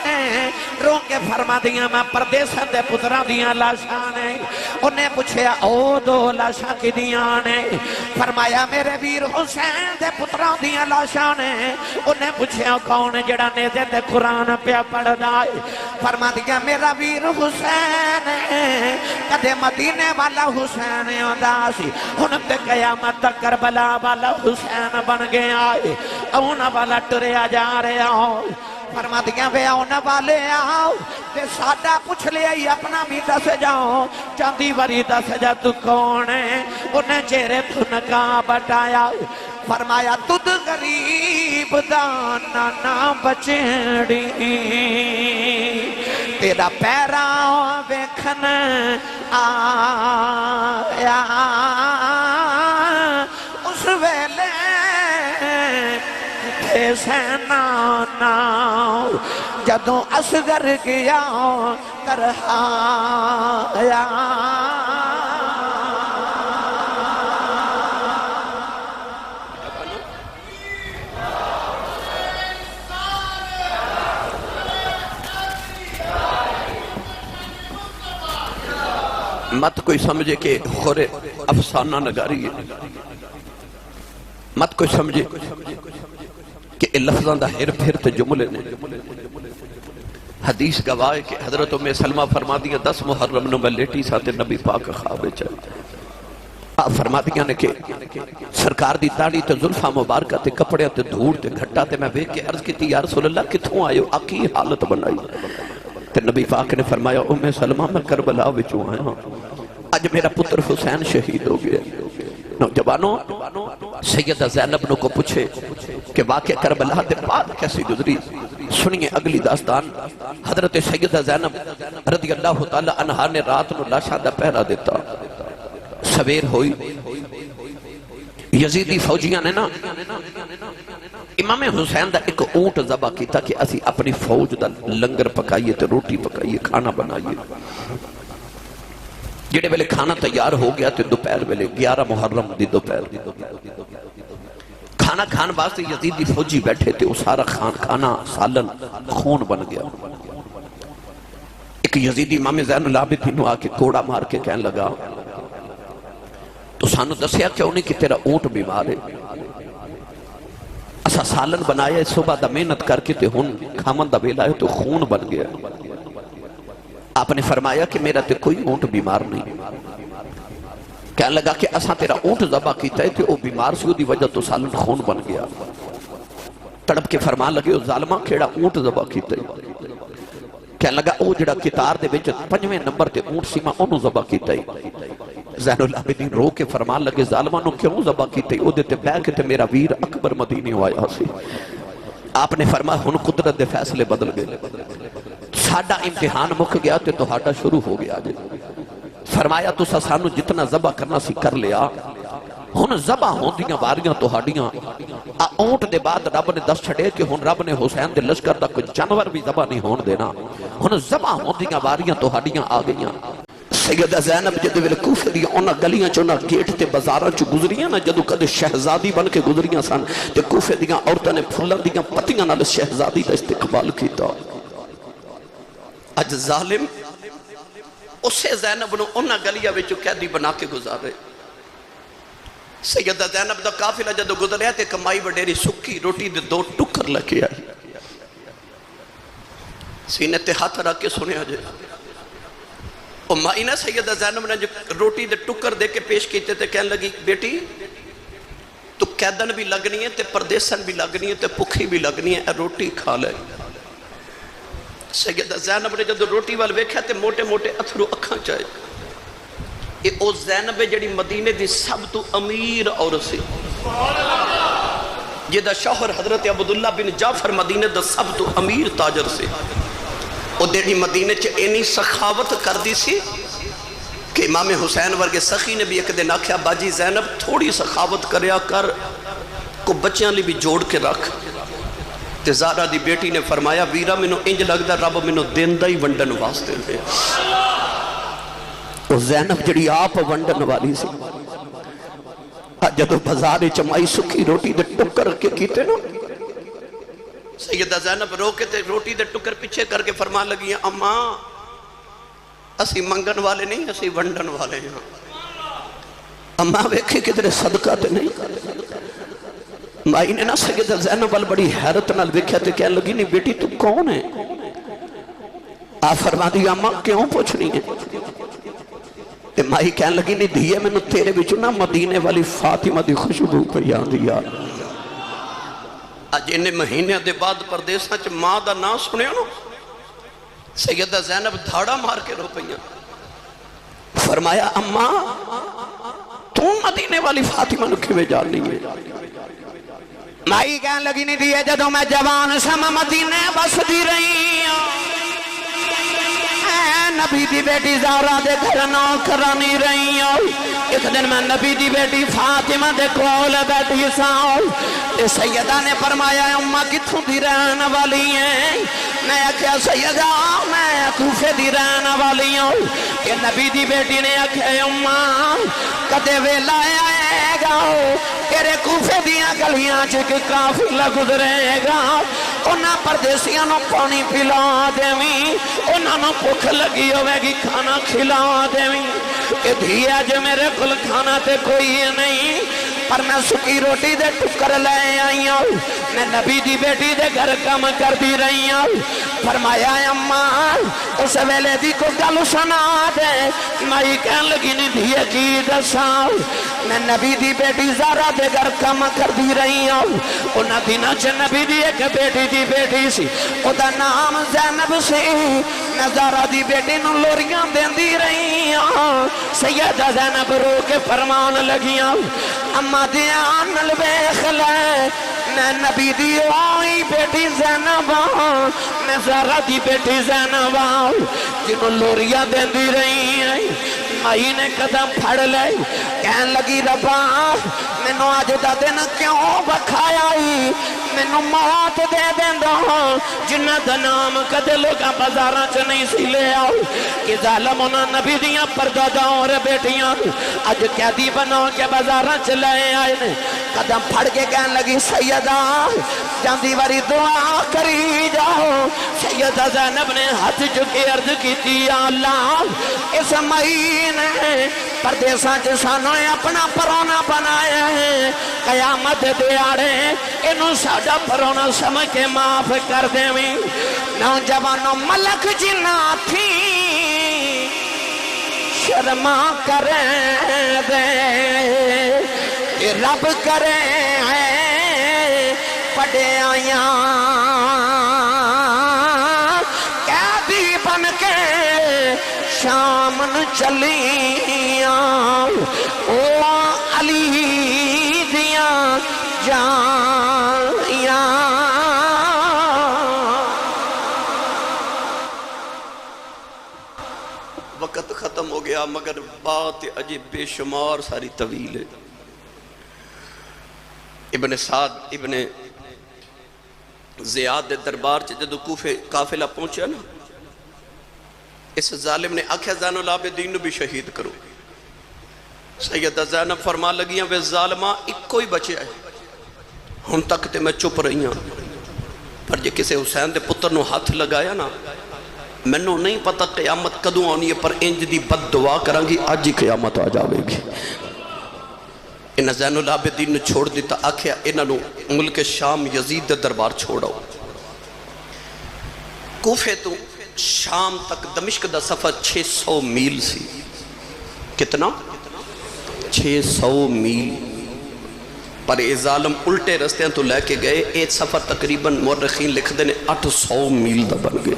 رو کے فرما دیا میں پردیسہ دے پترہ دیاں لاشاں نے انہیں پوچھے او دو لاشاں کی دیاں نے فرمایا میرے ویر حسین دے پترہ دیاں لاشاں نے انہیں پوچھے کون جڑا نیزے دے قرآن پہ پڑھ دائے فرما دیا میرا ویر حسین ہے کدے مدینے والا حسین اداسی ہن تے قیامت تک کربلا والا حسین بن گیا ہے اونا والا ٹریا جا رہا ہو فرما دیا بے اونا والے آؤ تے ساڈا پوچھ لیا ہی اپنا بھی دس جاؤ چاندی وری دس جا تو کون ہے انہیں چہرے تو نقاب ہٹایا فرمایا تُد غریب دانا نہ بچڑی تیرا پیراں ویکھن آیا اس ویلے تھے سینانا جدوں اصغر گیا ترہایا مت کوئی سمجھے کہ خورے افسانہ نگاری ہے مت کوئی سمجھے کہ لفظاں دا ہر پھر تے جملے نے حدیث گواہ ہے کہ حضرت ام سلمہ فرما دیا 10 محرم نو میں لیٹی ساتھ نبی پاک خوابے چاہے آپ فرما دیا نے کہ سرکار دی داڑھی تے زلفہ مبارکہ تے کپڑے تے دھوڑ تے گھٹا تے میں بیک کے عرض کی تھی یا رسول اللہ کتھوں آئے ہو آکی حالت بنائی تے نبی پاک نے فرمایا ام سلمہ میں کربلا وچوں آیا ہوں آج میرا پتر حسین شہید ہو گیا نوجوانوں سیدہ زینب کو پوچھے کہ واقع کربلا دے بعد کیسی گزری سنیے اگلی داستان حضرت سیدہ زینب رضی اللہ تعالی عنہ نے رات نو لاشاں دا پہرا دیتا سویر ہوئی یزیدی فوجیاں نے نا امام حسین دا ایک اونٹ ذبح کیتا کہ اسی اپنی فوج دا لنگر پکائیے تے روٹی پکائیے کھانا بنائیے جڑے ویلے کھانا تیار ہو گیا تے دوپہر ویلے 11 محرم دی دوپہر کھانا کھان واسطے یزیدی فوجی بیٹھے تے وہ سارا کھانا سالن خون بن گیا ایک یزیدی امام زین العابدین نو آ کے کوڑا مار کے کہنے لگا تو سانو دسیا کیوں نہیں کہ تیرا اونٹ بیمار ہے اسا سالن بنایا صبح دا محنت کر کے تے ہن کھامن دا ویلا ہے تو خون بن گیا آپ نے فرمایا کہ میرا تے کوئی اونٹ بیمار نہیں کہنے لگا کہ اسا تیرا اونٹ ذبح کیتا ہے تے وہ بیمار سی دی وجہ تو سالن خون بن گیا تڑپ کے فرمان لگے وہ ظالمہ کھیڑا اونٹ ذبح کیتا ہے کہنے لگا او جڑا کتار دے وچ 5ویں نمبر تے اونٹ سی میں انہوں ذبح کیتا ہے زین العابدین رو کے فرمان لگے ظالمہ نو کیوں ذبح کیتا ہے او دیتے بیٹھ کے تے میرا ویر اکبر مدینے آیا سی آپ نے فرمایا ہن قدرت دے فیصلے بدل گئے ساڑھا امتحان مک گیا تے توہاڑا شروع ہو گیا جے فرمایا تو سانو جتنا ذبح کرنا سی کر لیا ہن ذبح ہون دیاں واریاں توہاڑیاں اونٹ دے بعد رب نے دس چھڑے کہ ہن رب نے حسین دے لشکر دا کوئی جانور بھی ذبح نہیں ہون دینا ہن ذبح ہون دیاں واریاں توہاڑیاں آ گئیاں سیدہ زینب جدو ویلے کوفے دیا انہاں گلیاں چونا گیٹ تے بازاراں چو گزریاں نا جدو کدے شہزادی بن کے گزریاں سن تے کوفے دیا عورتوں نے پھلاں دیا پتیاں نال شہزادی دا استقبال کیتا اج ظالم اسے زینب نو انہاں گلیاں وچوں قیدی بنا کے گزارے سیدہ زینب دا قافلہ جدو گزریا تے کمائی وڈیری سکی روٹی دے 2 ٹکر لگے آئی سینے تے ہاتھ رکھ کے سنیا جائے اور مائنہ سیدہ زینب نے جو روٹی دے ٹکر دے کے پیش کیتے تے کہنے لگی بیٹی تو قیدن بھی لگنی ہے تے پردیسن بھی لگنی ہے تے پکھی بھی لگنی ہے روٹی کھا لے سیدہ زینب نے جب روٹی وال ویکھا تے موٹے موٹے اتھرو اکھاں چاہے یہ او زینب جڑی مدینے دی سب تو امیر عورت سی جدہ شوہر حضرت عبداللہ بن جعفر مدینے دا سب تو امیر تاجر سی او دیڑی مدینے چے اینی سخاوت کر دی سی کہ امام حسین ورگے سخی نے بھی ایک دن آکھیا باجی زینب تھوڑی سخاوت کریا کر کو بچیاں لی بھی جوڑ کے رکھ تے زارہ دی بیٹی نے فرمایا ویرہ منو انج لگدا رب منو دیندہ ہی ونڈن واسطے دے او زینب جڑی آپ ونڈن والی سی جدو بازار چمائی سکھی روٹی دے ٹکر کے کیتے نا سیدہ زینب رو کے تے روٹی دے ٹکر پیچھے کر کے فرما لگی ہیں اماں اسی منگن والے نہیں اسی ونڈن والے ہیں اماں ویکھے کدھر صدقہ تے نہیں مائی نے نا سیدہ زینب وال بڑی حیرت نال ویکھیا تے کہنے لگی نہیں بیٹی تو کون ہے آپ فرما دی اماں کیوں پوچھنی ہے تے مائی کہنے لگی نہیں دھیے میں نے تیرے بچو نا مدینے والی فاطمہ دی خوشبو پیان دیا آج انہیں مہینے دے بعد پردیساں چھ ماں دا نا سنے ہو سیدہ زینب دھاڑا مار کے رو پئیاں فرمایا اماں تو مدینے والی فاطمہ نو کیویں جاننی ہے مائی کہنے لگی نہیں دیئے جدو میں جوان سم مدینے بس دی رہی نبی دی بیٹی زہرا دے گھر نوکرانی رہی ایک دن میں نبی دی بیٹی فاطمہ دے کول بیٹھی ساؤ سیدہ نے فرمایا اماں کتھوں دی رہن والی ہیں میں کیا سیدہ میں کوفے دی رہن والی ہوں کہ نبی دی بیٹی نے کہا اماں کدے ویلا آئے گا تیرے کوفے دیاں گلیاں چک قافلہ گزرے گا انہاں پردیسیاں نو پانی پلا دیویں انہاں نو بھوک لگی ہوئے گی کھانا کھلا دیویں کہ دھیا جو میرے کل کھانا تے کوئی نہیں پر میں سکی روٹی دے ٹکر لے آئی ہوں میں نبی دی بیٹی دے گھر کم کر دی رہی ہوں فرمایا اماں اس ویلے دی کو گل سنا دے مائی کہن لگی نہیں دھیے کی دساں میں نبی دی بیٹی زہرا دے گھر کم کر دی رہی ہوں انہاں دنوں چ نبی دی ایک بیٹی دی بیٹی سی او دا نام زینب سی میں زہرا دی بیٹی نو لوریاں دیندی رہی ہوں سیدہ زینب رو کے فرمان لگیاں اما دیان الویخ لے میں نبی دی آئی بیٹی زینب میں زہرا دی بیٹی زینب جنہوں لوریاں دیندی رہی ہیں مائی نے قدم پھڑ لے کہن لگی ربا میں نو آج دا دن کیوں بکھایا ہی میں نو موت دے دیندہ جنہ دا نام کدے لوگا بازاراں چ نہیں سی لے آؤ کہ ظالم انہاں نبی دیاں پردہ دور بیٹیاں آج قیدی بنو کے بازاراں چ لے آئے نے قدم پھڑ کے کہن لگی سیدہ جاندی واری دعا کری جاؤ سیدہ زینب نے ہاتھ چکے عرض کی تھی اللہ اس مہینے پردیساں جسانوں نے اپنا پرونا بنایا ہے قیامت دیاڑے انہوں ساڑھا پرونا سمجھ کے معاف کر دیویں نوجوانوں ملک جنہ تھی شرما کریں دے رب کریں پڑے آیاں قیدی بن کے شامن چلیاں او علی دیاں جائیاں وقت ختم ہو گیا مگر بات عجیب بے شمار ساری طویل ہے ابن سعد ابن زیاد دے دربار چ جدو کوفے قافلہ پہنچا نا اس ظالم نے آکھیا زین العابدین بھی شہید کرو. سیدہ زینب فرما لگیاں وے ظالمہ ایک کوئی بچے آئے ہن تک تے میں چپ رہی ہوں پر جے کسے حسین دے پتر نو ہاتھ لگایا نا مینوں نہیں پتہ قیامت کدوں آنی ہے پر انج دی بد دعا کریں گی آج ہی قیامت آ جاوے گی. انہاں زین العابدین نے چھوڑ دیتا آکھیا انہاں نو ملک شام یزید دے دربار چھوڑاؤ. کوفے تو شام تک دمشق دا سفر 600 میل سی. کتنا 600 میل پر اے ظالم الٹے رستے تو لے کے گئے. ایک سفر تقریباً مورخین لکھ دینے 800 میل دا بن گئے.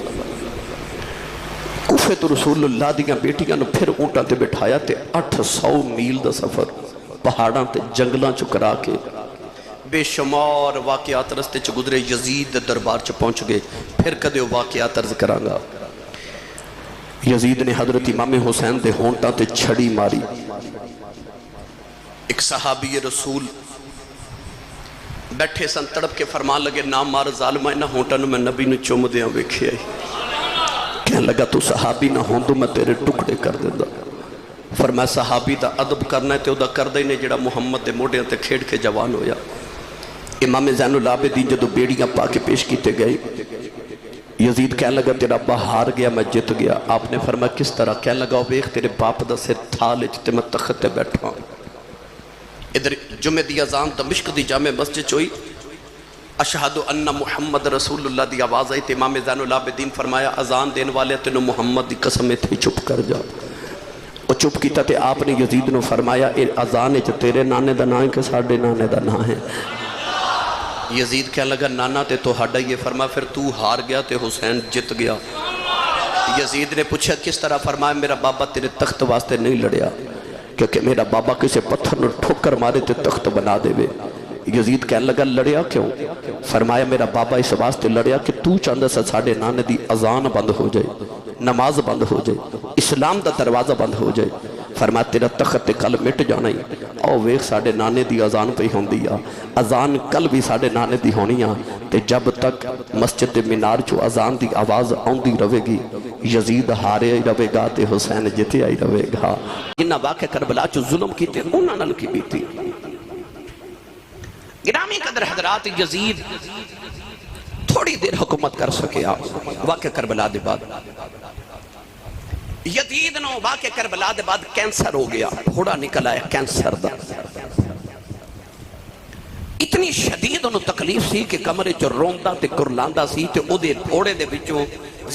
کوفے تو رسول اللہ دیاں بیٹیاں نو پھر اونٹاں تے بٹھایا تے 800 میل دا سفر پہاڑاں تے جنگلاں چو کرا کے بے شمار واقعات رستے چو گزرے. یزید دربار چو پہنچ گئے. پھر کدے واقعات عرض کرانگا. یزید نے حضرت امام حسین دے ہونٹاں تے چھڑی ماری. ایک صحابی رسول بیٹھے سن تڑپ کے فرمان لگے نام مار ظالمہ انہا ہونٹاں میں نبی نے چوم دیاں ویکھے آئی. کہنے لگا تو صحابی نہ ہوں تو میں تیرے ٹکڑے کر دے دا. فرمایا صحابی دا عدب کرنا ہے تے او دا کر دے نے جڑا محمد دے موڑیاں تے کھیڑ کے جوان ہویا. امام زین العابدین جدو بیڑیاں پا کے پیش کیتے گئے یزید کہنے لگا تیرا ابا ہار گیا میں جت گیا. آپ نے فرمایا کس طرح؟ کہنے لگا ویخ تیرے باپ دا سر تھالے تے میں تخت بیٹھا. ادھر جمعہ دی اذان دمشق دی جامع مسجد چوئی اشہدو ان محمد رسول اللہ دی آواز آئی تے امام زین العابدین فرمایا اذان دین والے تینو محمد دی قسمیں تھے چپ کر جا. وہ چپ کیتا تے آپ نے یزید نو فرمایا اے اذان چ تیرے نانے دا نام ہے کہ ساڑھے نانے دا نام ہے؟ یزید کہنے لگا نانا تے تو ہڈا یہ. فرمایا پھر تو ہار گیا تے حسین جت گیا. یزید نے پوچھا کس طرح؟ فرمایا میرا بابا تیرے تخت واسطے نہیں لڑیا کیونکہ میرا بابا کسے پتھر نو ٹھوکر مارے تے تخت بنا دے وے. یزید کہنے لگا لڑیا کیوں؟ فرمایا میرا بابا اس واسطے لڑیا کہ تو چاندہ سا ساڑھے نانے دی اذان بند ہو جائے نماز بند ہو جائے اسلام دا دروازہ بند ہو جائے. فرمایا تیرا تخت کل مٹ جانا ہی. او ویخ ساڑھے نانے دی اذان پہ ہوں دیا. اذان کل بھی ساڑھے نانے دی ہونی آن تے جب تک مسجد مینار چو اذان دی آواز آن دی روے گی یزید ہارے روے گا تے حسین جتے آئی روے گا. جنہ واقع کربلا چو ظلم کی تے انہاں نل کی بیتی. گرامی قدر حضرات یزید تھوڑی دیر حکومت کر سکے آپ واقع کربلا دے بعد. یزید نو واقع کربلا دے بعد کینسر ہو گیا. پھوڑا نکل آیا کینسر دا. اتنی شدید انہوں تکلیف سی کہ کمرے چو روندہ تے کرلاندہ سی تے او دے پھوڑے دے بچوں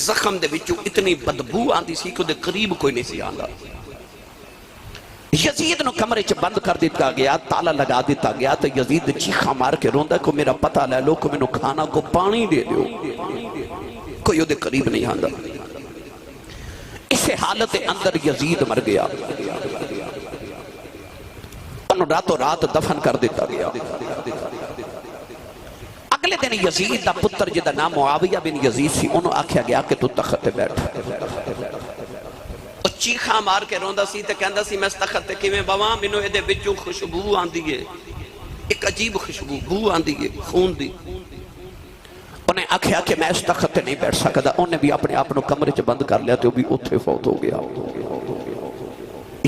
زخم دے بچوں اتنی بدبو آندی سی کہ او دے قریب کوئی نہیں سی آندہ. یزید نو کمرے چ بند کر دیتا گیا تالا لگا دیتا گیا تو یزید چیخا مار کے روندہ کو میرا پتہ لے لو کو میں نو کھانا کو پانی دے دیو. کوئی او دے قریب نہیں آندہ. اسے حالت اندر یزید مر گیا. انہوں راتوں رات دفن کر دیتا گیا. اگلے دن یزید دا پتر جدہ نام معاویہ بن یزید سی انہوں آکھیا گیا کہ تو تخت بیٹھ. چیخا مار کے روندہ سی تے کہندہ سی میں اس تخت کی میں باواں منو ایدے بچوں خوشبو آندی ہے. ایک عجیب خوشبو بو آندی ہے خون دی. انہیں آکھیا کہ میں اس تخت نہیں بیٹھ سکتا. انہیں بھی اپنے آپ نو کمرے چ بند کر لیا تو بھی اتھے فوت ہو گیا.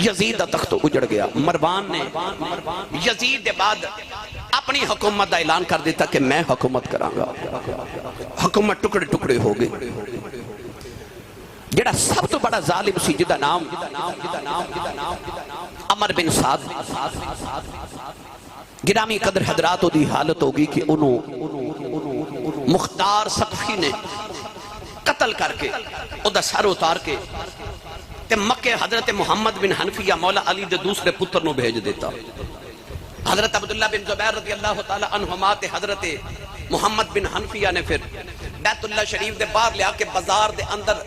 یزید دا تخت اجڑ گیا. مروان نے یزید دے بعد اپنی حکومت دا اعلان کر دیتا کہ میں حکومت کرانگا. حکومت ٹکڑے ٹکڑے ہو گئی. جڑا سب تو بڑا ظالم سی جدہ نام عمر بن سعد. گرامی قدر حضرات دی حالت ہوگی کہ انہوں مختار سقفی نے قتل کر کے او دا سر اتار کے تے مکہ حضرت محمد بن حنفیہ مولا علی دے دوسرے پتر نو بھیج دیتا. حضرت عبداللہ بن زبیر رضی اللہ تعالی عنہما تے حضرت محمد بن حنفیہ نے پھر بیت اللہ شریف دے باہر لیا کے بازار دے اندر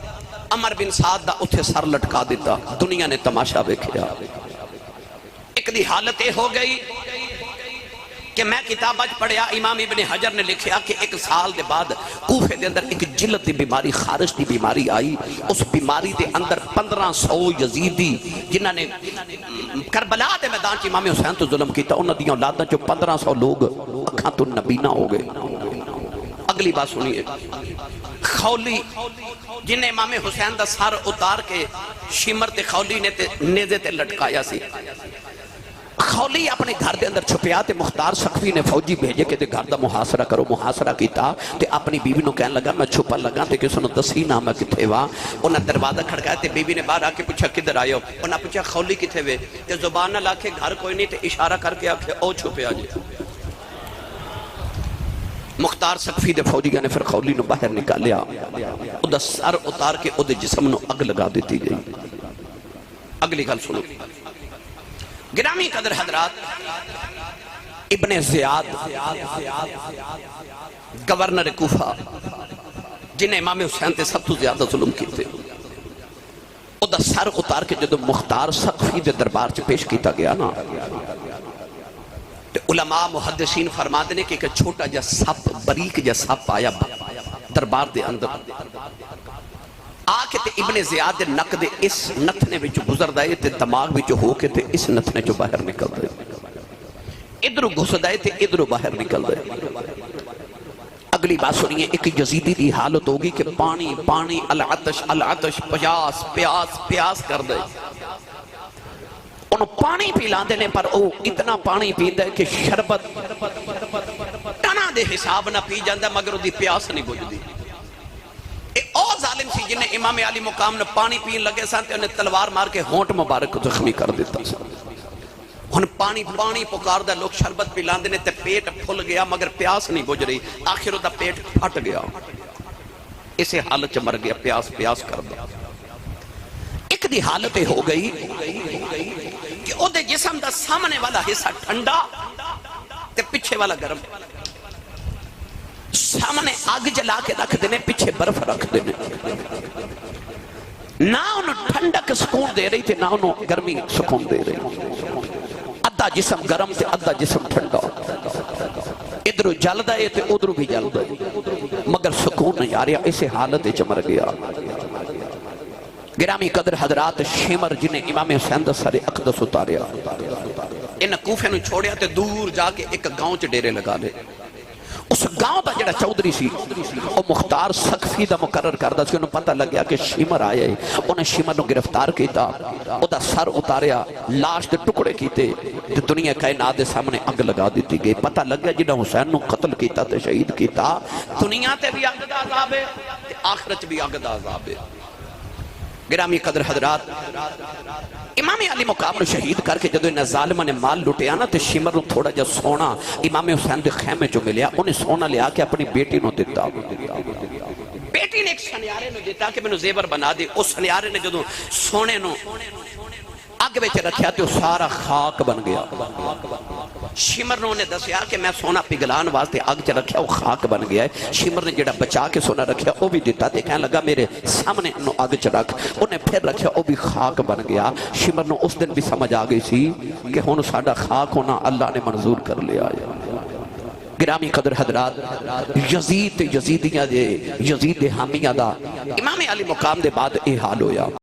عمر بن سعد دا اتھے سر لٹکا دیتا. دنیا نے تماشا بیکھیا. ایک دی حالت ہو گئی کہ میں کتاب آج پڑھیا امام ابن حجر نے لکھیا کہ ایک سال دے بعد کوفے دے اندر ایک جلد دی بیماری خارش دی بیماری آئی. اس بیماری دے اندر 1500 یزیدی جنہاں نے کربلا دے میدان چ امام حسین تو ظلم کیتا انہاں دیاں اولاداں چ 1500 لوگ اکھاں تو نبینا ہو گئے. اگلی بات سنیے، خولی جنہیں امام حسین دا سر اتار کے شمر تے خولی نے تے نیزے تے لٹکایا سی، خولی اپنے گھر دے اندر چھپیا تے مختار سقفی نے فوجی بھیجے کہ تے گھر دا محاصرہ کرو، محاصرہ کیتا تے اپنی بیوی نو کہنے لگا میں چھپا لگا تے کسی نو دسی نہ میں کتھے وا، انہاں دروازہ کھڑکایا تے بیوی نے باہر آ کے پوچھا کدھر آئے ہو، انہاں پوچھا خولی کتھے وے تے زبان نہ لا کے گھر کوئی نہیں تے اشارہ کر کے آکھے او چھپیا جی۔ مختار سقفی دے فوجیاں نے پھر خولی نو باہر نکالیا، او دا سر اتار کے او دے جسم نو اگ لگا دیتی گئی۔ اگلی گل سنو، گرامی قدر حضرات، ابن زیاد گورنر کوفہ جنہیں امام حسین تے سب تو زیادہ ظلم کیتے، او دا سر اتار کے جدو مختار سقفی دے دربار چ پیش کیتا گیا نا، علماء محدثین فرما دینے کہ ایک چھوٹا جا سپ، بریک جا سپ آیا دربار دے اندر، آکے تے ابن زیاد دے نک دے اس نتھنے وچ گزر دائے تے دماغ وچ ہو کے تے اس نتھنے جو باہر نکل دائے، ادھرو گھس دائے تے ادھرو باہر نکل دائے۔ اگلی بات سنیے، ایک یزیدی دی حالت ہوگی کہ پانی پانی، العطش العطش، پیاس پیاس پیاس کر دائے، انہوں پانی پیلا دینے پر او اتنا پانی پی دے کہ شربت ٹنا دے حساب نہ پی جاندہ مگر دی پیاس نہیں بجھ دی۔ او ظالم سی جنہیں امام علی مقام نے پانی پین لگے سانتے انہیں تلوار مار کے ہونٹ مبارک زخمی کر دیتا سا، ان پانی پانی پکار دا لوگ شربت پیلان دینے تے پیٹ پھل گیا مگر پیاس نہیں بجھ رہی، آخر دا پیٹ پھٹ گیا، اسے حالت مر گیا، پیاس پیاس کر دا۔ ایک دی حالت ہو گئی کہ او دے جسم دا سامنے والا حصہ ٹھنڈا تے پچھے والا گرم، سامنے آگ جلا کے رکھ دینے، پیچھے برف رکھ دینے، نہ انہوں ٹھنڈک سکون دے رہی تھے نہ انہوں گرمی سکون دے رہی، ادھا جسم گرم تے ادھا جسم ٹھنڈا، ادھرو جل دائے تے ادھرو بھی جل دائے مگر سکون نہیں آ رہا، اسے حالت چمر گیا۔ گرامی قدر حضرات، شمر جنہیں امام حسین دا سر اقدس اتاریا، ان کوفے نو چھوڑیا تے دور جا کے ایک گاؤں چ ڈیرے لگا لے، اس گاؤں دا جڑا چودری سی او مختار سقفی دا مقرر کردہ سی، انہوں پتہ لگ گیا کہ شمر آئے، انہیں شمر نو گرفتار کیتا، او دا سر اتاریا، لاش دے ٹکڑے کیتے تے دنیا کائنات دے سامنے اگ لگا دیتی گئی، پتہ لگ گیا جنہیں حسین نو قتل کیتا تے شہید کیتا، دنیا تے بھی اگ دا عذاب ہے تے آخرت بھی اگ دا عذاب ہے۔ گرامی قدر حضرات، امام علی مقام نو شہید کر کے جدو انہیں ظالمہ نے مال لٹیا نا تے شمر نو تھوڑا جا سونا امام حسین دے خیمے جو ملیا، انہیں سونا لیا کے اپنی بیٹی نو دیتا، بیٹی نے ایک سنیارے نو دیتا کہ میں نو زیور بنا دے، اس سنیارے نے جدو سونے نو آگ بیچے رکھیا تے سارا خاک بن گیا، شمر نو نے دسیا کہ میں سونا پگلان واسطے آگ چ رکھیا وہ خاک بن گیا ہے، شمر نے جڑا بچا کے سونا رکھیا وہ بھی دیتا تے کہنے لگا میرے سامنے نو آگ چ رکھ، انہیں پھر رکھیا وہ بھی خاک بن گیا۔ شمر نو اس دن بھی سمجھ آ گئی سی کہ ہن ساڈا خاک ہونا اللہ نے منظور کر لیا ہے۔ گرامی قدر حضرات، یزید یزیدیاں دے، یزید حامیہ دا امام علی مقام دے بعد اے حال ہویا۔